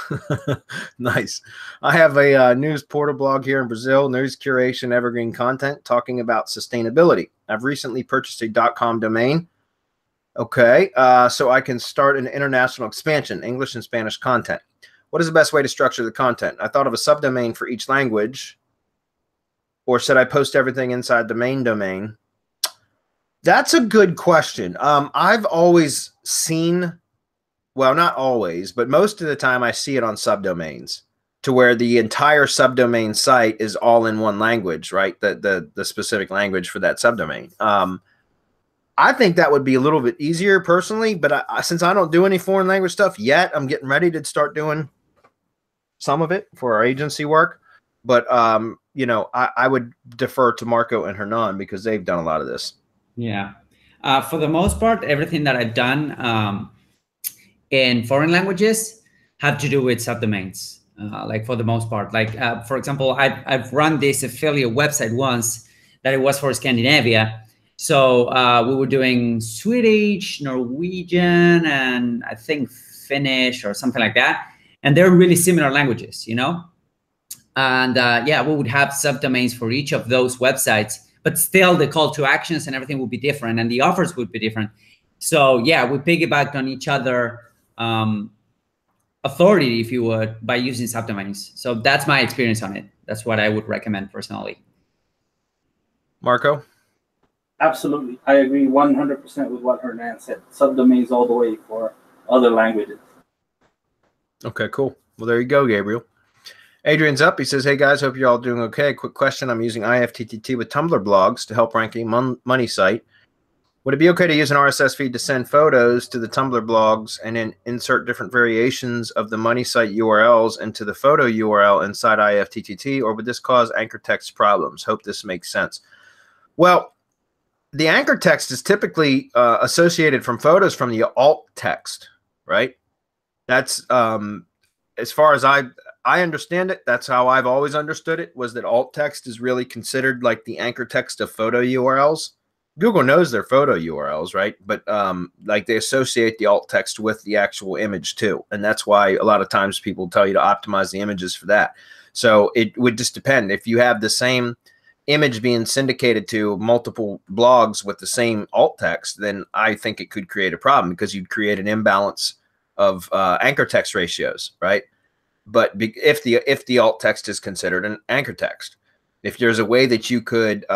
Nice. I have a news portal blog here in Brazil, news curation, evergreen content, talking about sustainability. I've recently purchased a .com domain. Okay, so I can start an international expansion, English and Spanish content. What is the best way to structure the content? I thought of a subdomain for each language. Or should I post everything inside the main domain? That's a good question. I've always seen, well, not always, but most of the time I see it on subdomains to where the entire subdomain site is all in one language, right? The specific language for that subdomain. I think that would be a little bit easier personally, but since I don't do any foreign language stuff yet, I'm getting ready to start doing some of it for our agency work. But, I would defer to Marco and Hernan because they've done a lot of this. Yeah. For the most part, everything that I've done in foreign languages have to do with subdomains, like for the most part. Like, for example, I've run this affiliate website once that it was for Scandinavia. So we were doing Swedish, Norwegian, and I think Finnish or something like that. And they're really similar languages, And yeah, we would have subdomains for each of those websites, but still the call to actions and everything would be different and the offers would be different. So yeah, we piggybacked on each other authority, if you would, by using subdomains. So that's my experience on it. That's what I would recommend personally. Marco? Absolutely. I agree 100% with what Hernan said. Subdomains all the way for other languages. Okay, cool. Well, there you go, Gabriel. Adrian's up. He says, hey, guys, hope you're all doing okay. Quick question. I'm using IFTTT with Tumblr blogs to help rank a money site. Would it be okay to use an RSS feed to send photos to the Tumblr blogs and then insert different variations of the money site URLs into the photo URL inside IFTTT, or would this cause anchor text problems? Hope this makes sense. Well, the anchor text is typically associated from photos from the alt text, right? That's as far as I understand it, that's how I've always understood it, was that alt text is really considered like the anchor text of photo URLs. Google knows their photo URLs, right? But like they associate the alt text with the actual image too. And that's why a lot of times people tell you to optimize the images for that. So it would just depend. If you have the same image being syndicated to multiple blogs with the same alt text, then I think it could create a problem, because you'd create an imbalance of anchor text ratios, right? But if the alt text is considered an anchor text, if there's a way that you could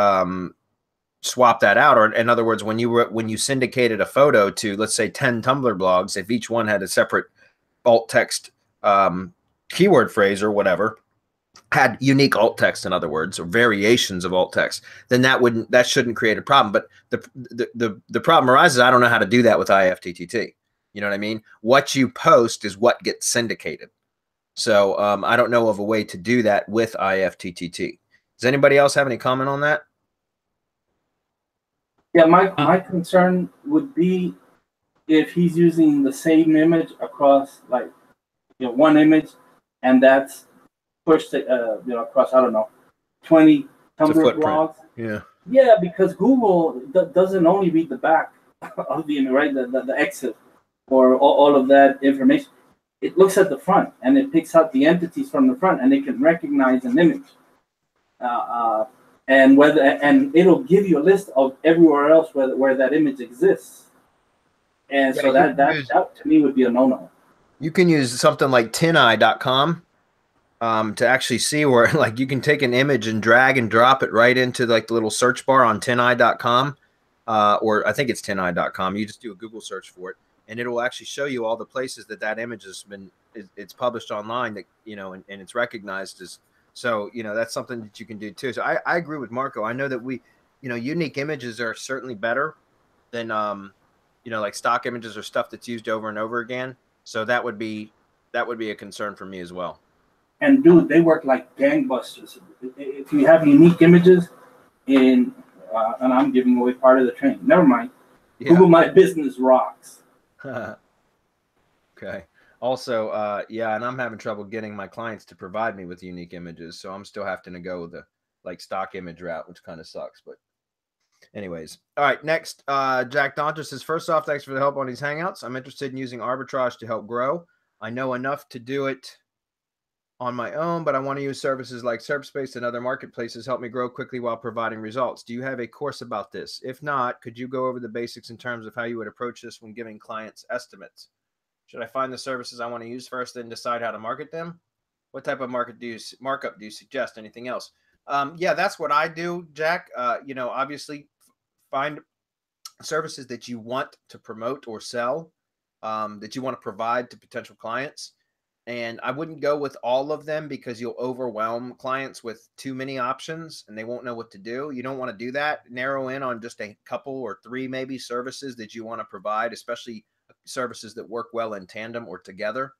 swap that out, or in other words, when you syndicated a photo to, let's say, 10 Tumblr blogs, if each one had a separate alt text keyword phrase or whatever, had unique alt text, in other words, or variations of alt text, then that shouldn't create a problem. But the problem arises, I don't know how to do that with IFTTT. You know what I mean? What you post is what gets syndicated. So I don't know of a way to do that with IFTTT. Does anybody else have any comment on that? Yeah, my concern would be if he's using the same image across, like, one image, and that's pushed across, I don't know, 20 Tumblr blogs. Yeah, because Google doesn't only read the back of the image, right? The exit or all of that information. It looks at the front and it picks out the entities from the front, and it can recognize an image. And it'll give you a list of everywhere else where that image exists. And so that to me would be a no-no. You can use something like tineye.com to actually see where, like, you can take an image and drag and drop it right into like the little search bar on tineye.com, or I think it's tineye.com. You just do a Google search for it, and it will actually show you all the places that image has been, it's published online, that, and it's recognized as. So, that's something that you can do too. So I agree with Marco. I know that unique images are certainly better than, like stock images or stuff that's used over and over again. So that would be a concern for me as well. And dude, they work like gangbusters. If you have unique images and I'm giving away part of the training. Never mind. Yeah. Google My Business rocks. Okay. Also, yeah, and I'm having trouble getting my clients to provide me with unique images, so I'm still having to go with the stock image route, which kind of sucks. But anyways, all right, next, Jack Doncher says, first off, thanks for the help on these Hangouts. I'm interested in using arbitrage to help grow. I know enough to do it on my own, but I want to use services like Serp Space and other marketplaces help me grow quickly while providing results. Do you have a course about this? If not, could you go over the basics in terms of how you would approach this when giving clients estimates? Should I find the services I want to use first, then decide how to market them? What type of markup do you suggest? Anything else? Yeah, that's what I do, Jack. Obviously find services that you want to promote or sell, that you want to provide to potential clients. And I wouldn't go with all of them, because you'll overwhelm clients with too many options and they won't know what to do. You don't want to do that. Narrow in on just a couple or three maybe services that you want to provide, especially services that work well in tandem or together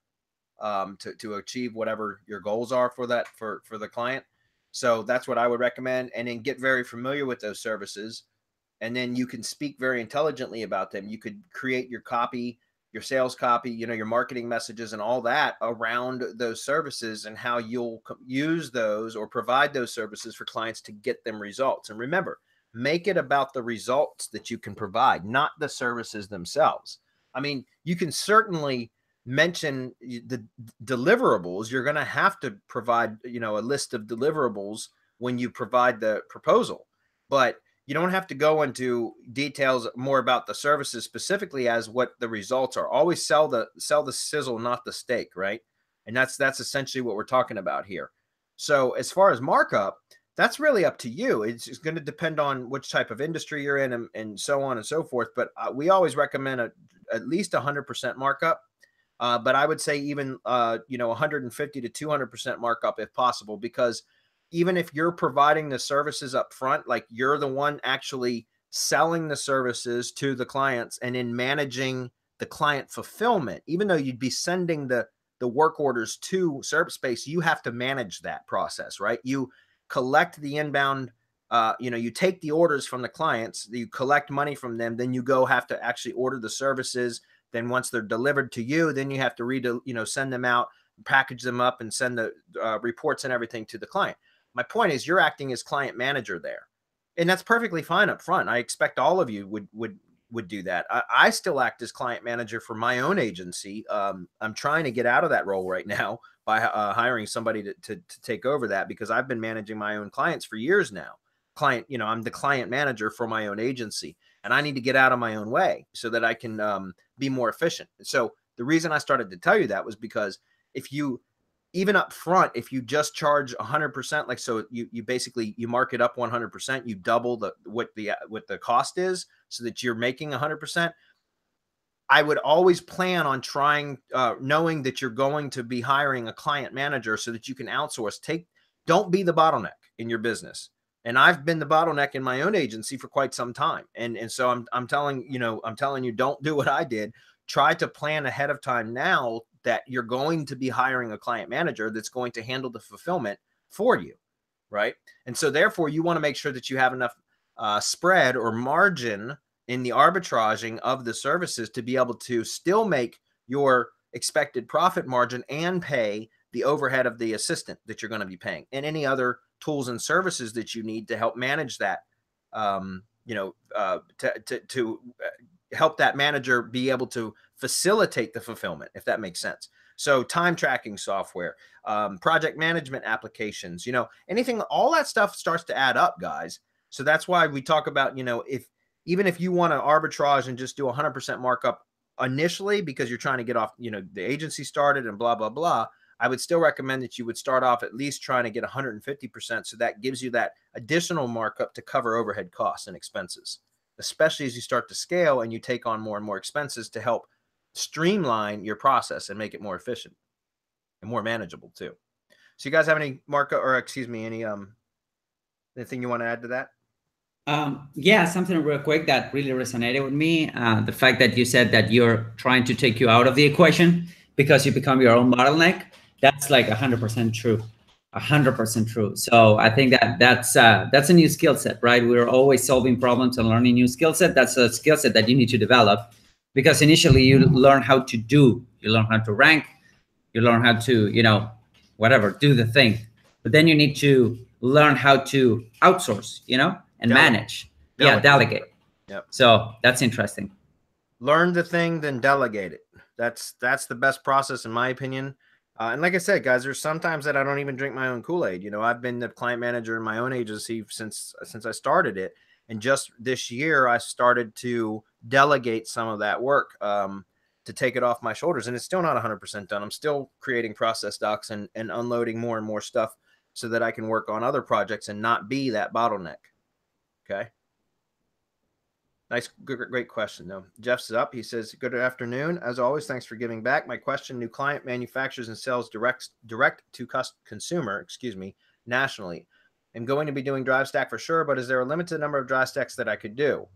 to achieve whatever your goals are for the client. So that's what I would recommend. And then get very familiar with those services. And then you can speak very intelligently about them. You could create your copy, your sales copy, your marketing messages and all that around those services, and how you'll use those or provide those services for clients to get them results. And remember, make it about the results that you can provide, not the services themselves. I mean, you can certainly mention the deliverables. You're going to have to provide, a list of deliverables when you provide the proposal, but you don't have to go into details more about the services specifically as what the results are. Always sell the sizzle, not the steak, right? And that's essentially what we're talking about here. So as far as markup, that's really up to you. It's going to depend on which type of industry you're in and so on and so forth. But we always recommend at least 100% markup. But I would say even 150 to 200% markup if possible, because even if you're providing the services up front, like you're the one actually selling the services to the clients and in managing the client fulfillment, even though you'd be sending the work orders to Serp Space, you have to manage that process, right? You collect the inbound, you take the orders from the clients, you collect money from them, then you have to actually order the services. Then once they're delivered to you, then you have to send them out, package them up and send the reports and everything to the client. My point is you're acting as client manager there. And that's perfectly fine up front. I expect all of you would do that. I still act as client manager for my own agency. I'm trying to get out of that role right now by hiring somebody to take over that, because I've been managing my own clients for years now. I'm the client manager for my own agency, and I need to get out of my own way so that I can be more efficient. So the reason I started to tell you that was because even up front, if you just charge 100%, like, so you basically, you mark it up 100%, you double what the cost is so that you're making 100%. I would always plan on trying, knowing that you're going to be hiring a client manager so that you can outsource. Don't be the bottleneck in your business. And I've been the bottleneck in my own agency for quite some time. And so I'm telling you, don't do what I did. Try to plan ahead of time now that you're going to be hiring a client manager that's going to handle the fulfillment for you, right? And so therefore you want to make sure that you have enough spread or margin in the arbitraging of the services to be able to still make your expected profit margin and pay the overhead of the assistant that you're going to be paying, and any other tools and services that you need to help manage that, to help that manager be able to facilitate the fulfillment, if that makes sense. So time tracking software, project management applications, anything, all that stuff starts to add up, guys. So that's why we talk about, even if you want to arbitrage and just do 100% markup initially because you're trying to get off, the agency started and blah, blah, blah, I would still recommend that you would start off at least trying to get 150%. So that gives you that additional markup to cover overhead costs and expenses, especially as you start to scale and you take on more and more expenses to help streamline your process and make it more efficient and more manageable too. So you guys have any anything you want to add to that? Yeah, something real quick that really resonated with me. The fact that you said that you're trying to take you out of the equation because you become your own bottleneck. That's like 100% true. 100% true. So I think that's a new skill set, right? We're always solving problems and learning new skill set. That's a skill set that you need to develop, because initially you learn how to do, you learn how to rank, you learn how to, do the thing. But then you need to learn how to outsource, and manage. Delegate. Yep. So that's interesting. Learn the thing, then delegate it. That's the best process in my opinion. And like I said, guys, there's sometimes that I don't even drink my own Kool-Aid. I've been the client manager in my own agency since I started it. And just this year, I started to delegate some of that work to take it off my shoulders. And it's still not 100% done. I'm still creating process docs and unloading more and more stuff so that I can work on other projects and not be that bottleneck. Okay. Nice, great question, though. Jeff's up. He says, good afternoon. As always, thanks for giving back. My question, new client manufactures and sells direct to consumer, nationally. I'm going to be doing drive stack for sure, but is there a limited number of drive stacks that I could do?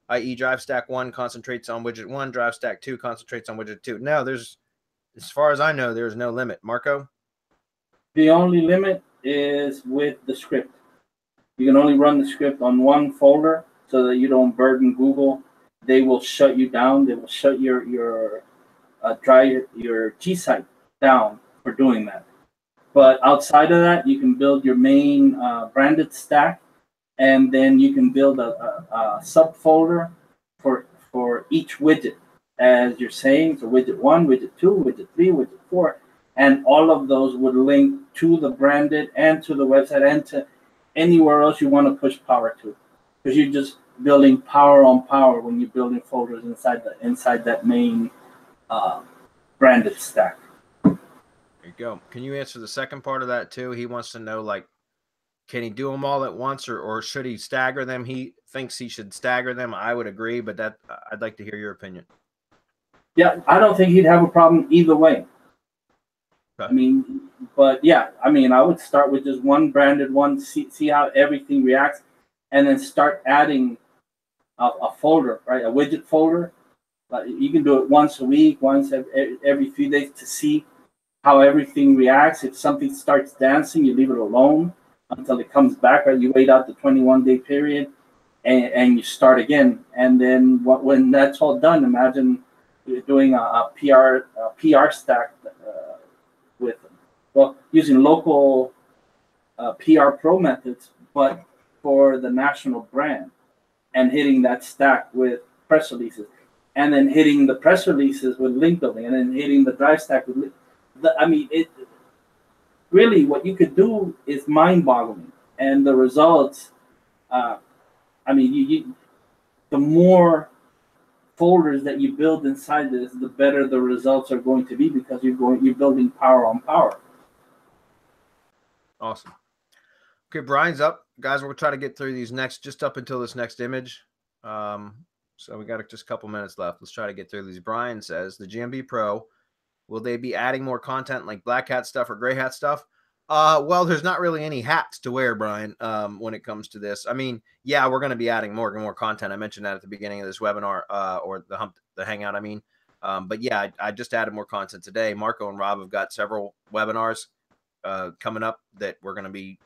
I.e. drive stack 1 concentrates on widget 1, drive stack 2 concentrates on widget 2. No, as far as I know, there's no limit. Marco? The only limit is with the script. You can only run the script on one folder so that you don't burden Google. They will shut you down. They will shut your G site down for doing that. But outside of that, you can build your main branded stack, and then you can build a subfolder for each widget, as you're saying. So widget 1, widget 2, widget 3, widget 4, and all of those would link to the branded and to the website and to anywhere else you want to push power to, because you're just building power on power when you're building folders inside that main branded stack. There you go. Can you answer the second part of that too? He wants to know, can he do them all at once, or should he stagger them? He thinks he should stagger them. I would agree, but I'd like to hear your opinion. Yeah, I don't think he'd have a problem either way. Okay. I would start with just one branded one, see how everything reacts, and then start adding a folder, right? A widget folder. You can do it once a week, once every few days to see how everything reacts. If something starts dancing, you leave it alone until it comes back, right? You wait out the 21-day period and you start again. And then when that's all done, imagine you're doing a PR stack with, well, using local PR pro methods, but for the national brand, and hitting that stack with press releases, and then hitting the press releases with link building, and then hitting the drive stack with I mean, it really, what you could do is mind-boggling, and the results, I mean, the more folders that you build inside this, the better the results are going to be, because you're building power on power. Awesome. Okay, Brian's up. Guys, we'll try to get through these just up until this next image. So we got just a couple minutes left. Let's try to get through these. Brian says, the GMB Pro, will they be adding more content like black hat stuff or gray hat stuff? Well, there's not really any hats to wear, Brian, when it comes to this. I mean, yeah, we're going to be adding more and more content. I mentioned that at the beginning of this webinar, or the Hangout, I mean. But yeah, I just added more content today. Marco and Rob have got several webinars coming up that we're going to be,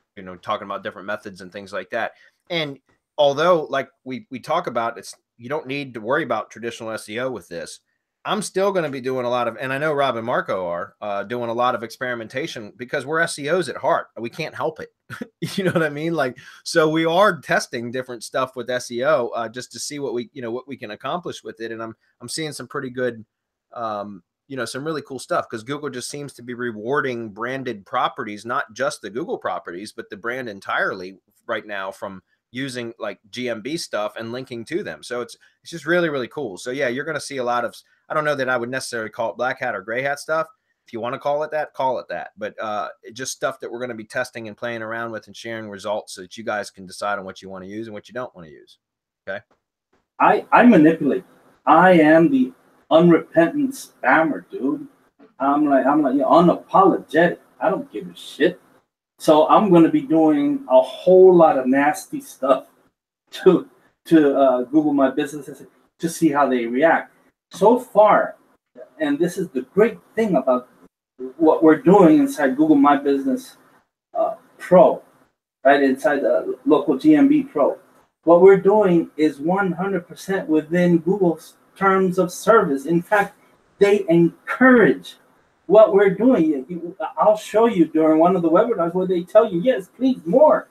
talking about different methods and things like that. And although, like we talk about, you don't need to worry about traditional SEO with this. I'm still going to be doing a lot of, and I know Rob and Marco are doing a lot of experimentation, because we're SEOs at heart. We can't help it. You know what I mean? Like, so we are testing different stuff with SEO just to see what we can accomplish with it. And I'm seeing some pretty good, some really cool stuff, because Google just seems to be rewarding branded properties, not just the Google properties, but the brand entirely right now, from using like GMB stuff and linking to them. So it's just really, really cool. So yeah, you're going to see a lot of, I don't know that I would necessarily call it black hat or gray hat stuff. If you want to call it that, call it that. But just stuff that we're going to be testing and playing around with and sharing results, so that you guys can decide on what you want to use and what you don't want to use. Okay. I manipulate. I am the unrepentant spammer, dude. I'm like unapologetic. I don't give a shit. So I'm going to be doing a whole lot of nasty stuff to Google My Business to see how they react. So far, and this is the great thing about what we're doing inside Google My Business Pro, right, inside the Local GMB Pro. What we're doing is 100% within Google's terms of service. In fact, they encourage what we're doing. I'll show you during one of the webinars where they tell you, yes, please, more.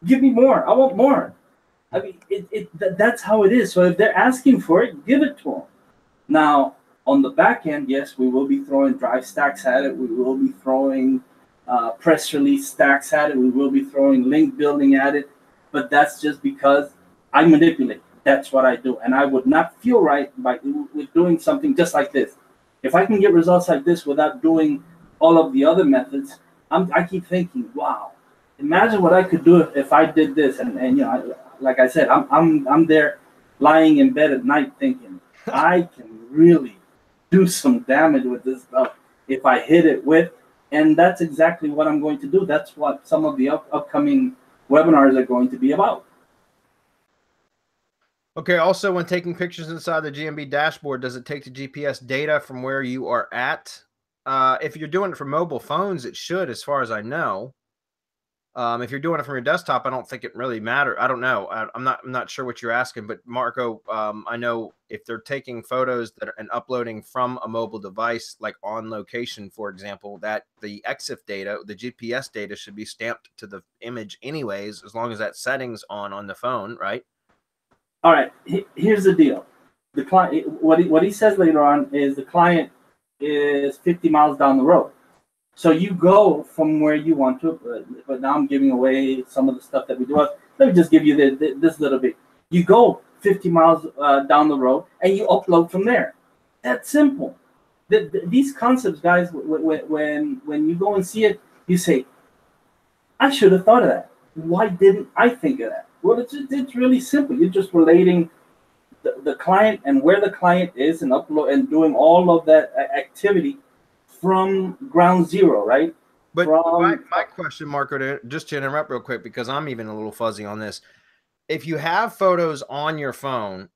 Give me more. I want more. I mean, that's how it is. So if they're asking for it, give it to them. Now, on the back end, yes, we will be throwing drive stacks at it. We will be throwing press release stacks at it. We will be throwing link building at it. But that's just because I manipulate. That's what I do. And I would not feel right with doing something just like this. If I can get results like this without doing all of the other methods, I keep thinking, wow, imagine what I could do if I did this. And like I said, I'm there lying in bed at night thinking, I can really do some damage with this stuff if I hit it with. And that's exactly what I'm going to do. That's what some of the upcoming webinars are going to be about. Okay, also, when taking pictures inside the GMB dashboard, does it take the GPS data from where you are at? If you're doing it from mobile phones, it should, as far as I know. If you're doing it from your desktop, I don't think it really matters. I don't know. I'm not sure what you're asking, but Marco, I know if they're taking photos and uploading from a mobile device, like on location, for example, that the EXIF data, the GPS data, should be stamped to the image anyways, as long as that setting's on the phone, right? All right. Here's the deal. The client, what he says later on is the client is 50 miles down the road. So you go from where you want to, but now I'm giving away some of the stuff that we do. Let me just give you this little bit. You go 50 miles down the road and you upload from there. That's simple. These concepts, guys, when you go and see it, you say, I should have thought of that. Why didn't I think of that? Well, it's really simple. You're just relating the client and where the client is and upload and doing all of that activity from ground zero, right? But my question, Marco, just to interrupt real quick, because I'm even a little fuzzy on this. If you have photos on your phone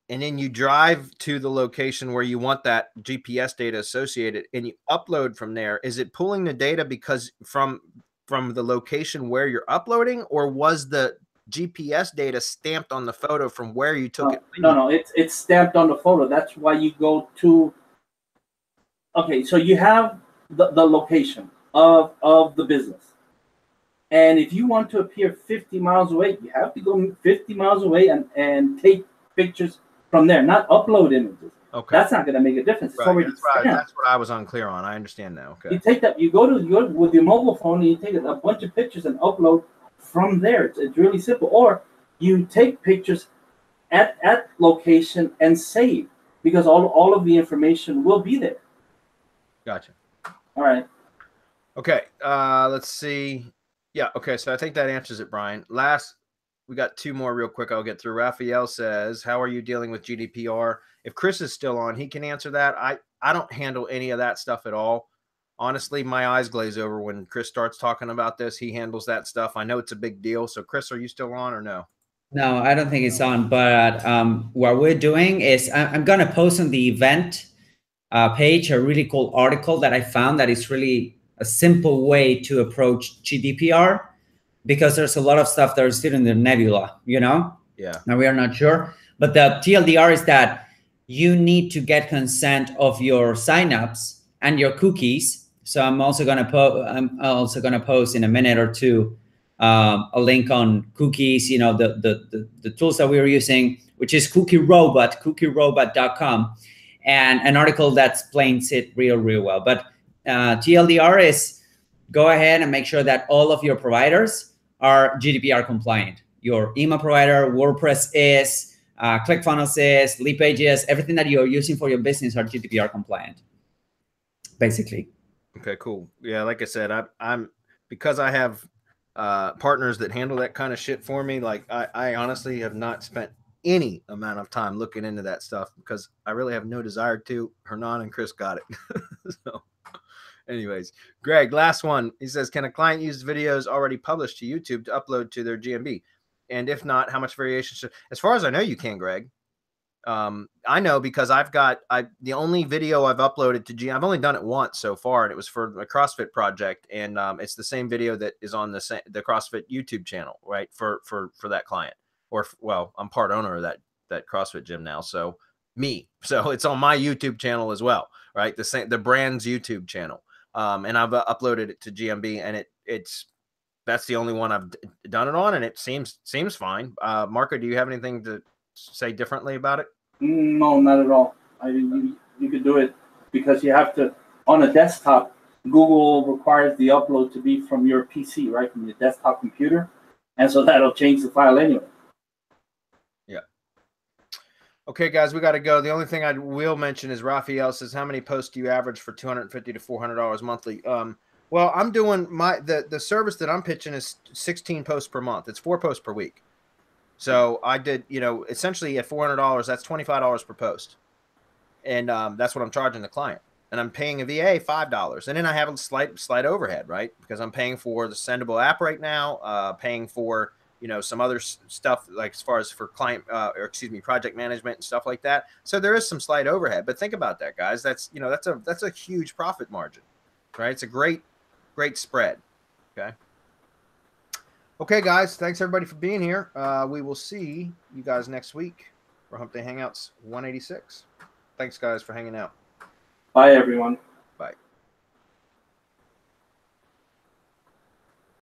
and then you drive to the location where you want that GPS data associated and you upload from there, is it pulling the data because from the location where you're uploading, or was the GPS data stamped on the photo from where you took it? No, it's stamped on the photo. That's why you go to. Okay, so you have the location of the business. And if you want to appear 50 miles away, you have to go 50 miles away and take pictures from there, not upload images. Okay. That's not going to make a difference. It's already stamped. That's what I was unclear on. I understand now. Okay. You take that, you go with your mobile phone and you take a bunch of pictures and upload from there. It's really simple. Or you take pictures at location and save, because all of the information will be there. Gotcha. All right. Okay. Let's see. Yeah. Okay. So I think that answers it, Brian. We got two more real quick. I'll get through. Raphael says, how are you dealing with GDPR? If Chris is still on, he can answer that. I don't handle any of that stuff at all. Honestly, my eyes glaze over when Chris starts talking about this. He handles that stuff. I know it's a big deal. So Chris, are you still on or no? No, I don't think it's on. But what we're doing is I'm going to post on the event page a really cool article that I found that is really a simple way to approach GDPR, because there's a lot of stuff that is still in the nebula, you know? Yeah. Now we are not sure. But the TLDR is that you need to get consent of your signups and your cookies. So I'm also going to post in a minute or two a link on cookies, you know, the tools that we're using, which is cookierobot.com, and an article that explains it real well. But TLDR is go ahead and make sure that all of your providers are GDPR compliant. Your email provider, WordPress is, ClickFunnels is, Leadpages, everything that you're using for your business are GDPR compliant, basically. Okay, cool. Yeah, like I said, I'm because I have partners that handle that kind of shit for me. Like I honestly have not spent any amount of time looking into that stuff because I really have no desire to. Hernan and Chris got it. So anyways, Greg, last one. He says, can a client use videos already published to YouTube to upload to their GMB? And if not, how much variation should? As far as I know, you can, Greg. I know because the only video I've uploaded to I've only done it once so far, and it was for a CrossFit project, and it's the same video that is on the CrossFit YouTube channel, right? For that client, well, I'm part owner of that CrossFit gym now, so it's on my YouTube channel as well, right? The brand's YouTube channel, and I've uploaded it to GMB, and that's the only one I've done it on, and it seems fine. Marco, do you have anything to say differently about it? No, not at all. You could do it because you have to, on a desktop, Google requires the upload to be from your PC, right? From your desktop computer. And so that'll change the file anyway. Yeah. Okay, guys, we got to go. The only thing I will mention is Raphael says, how many posts do you average for $250 to $400 monthly? Well, I'm doing the service that I'm pitching is 16 posts per month. It's 4 posts per week. So I did, essentially at $400, that's $25 per post. And that's what I'm charging the client. And I'm paying a VA $5. And then I have a slight overhead, right? Because I'm paying for the sendable app right now, paying for, some other stuff, like as far as for project management and stuff like that. So there is some slight overhead. But think about that, guys. That's a huge profit margin, right? It's a great spread. Okay. Okay, guys. Thanks, everybody, for being here. We will see you guys next week for Hump Day Hangouts 186. Thanks, guys, for hanging out. Bye, everyone. Bye.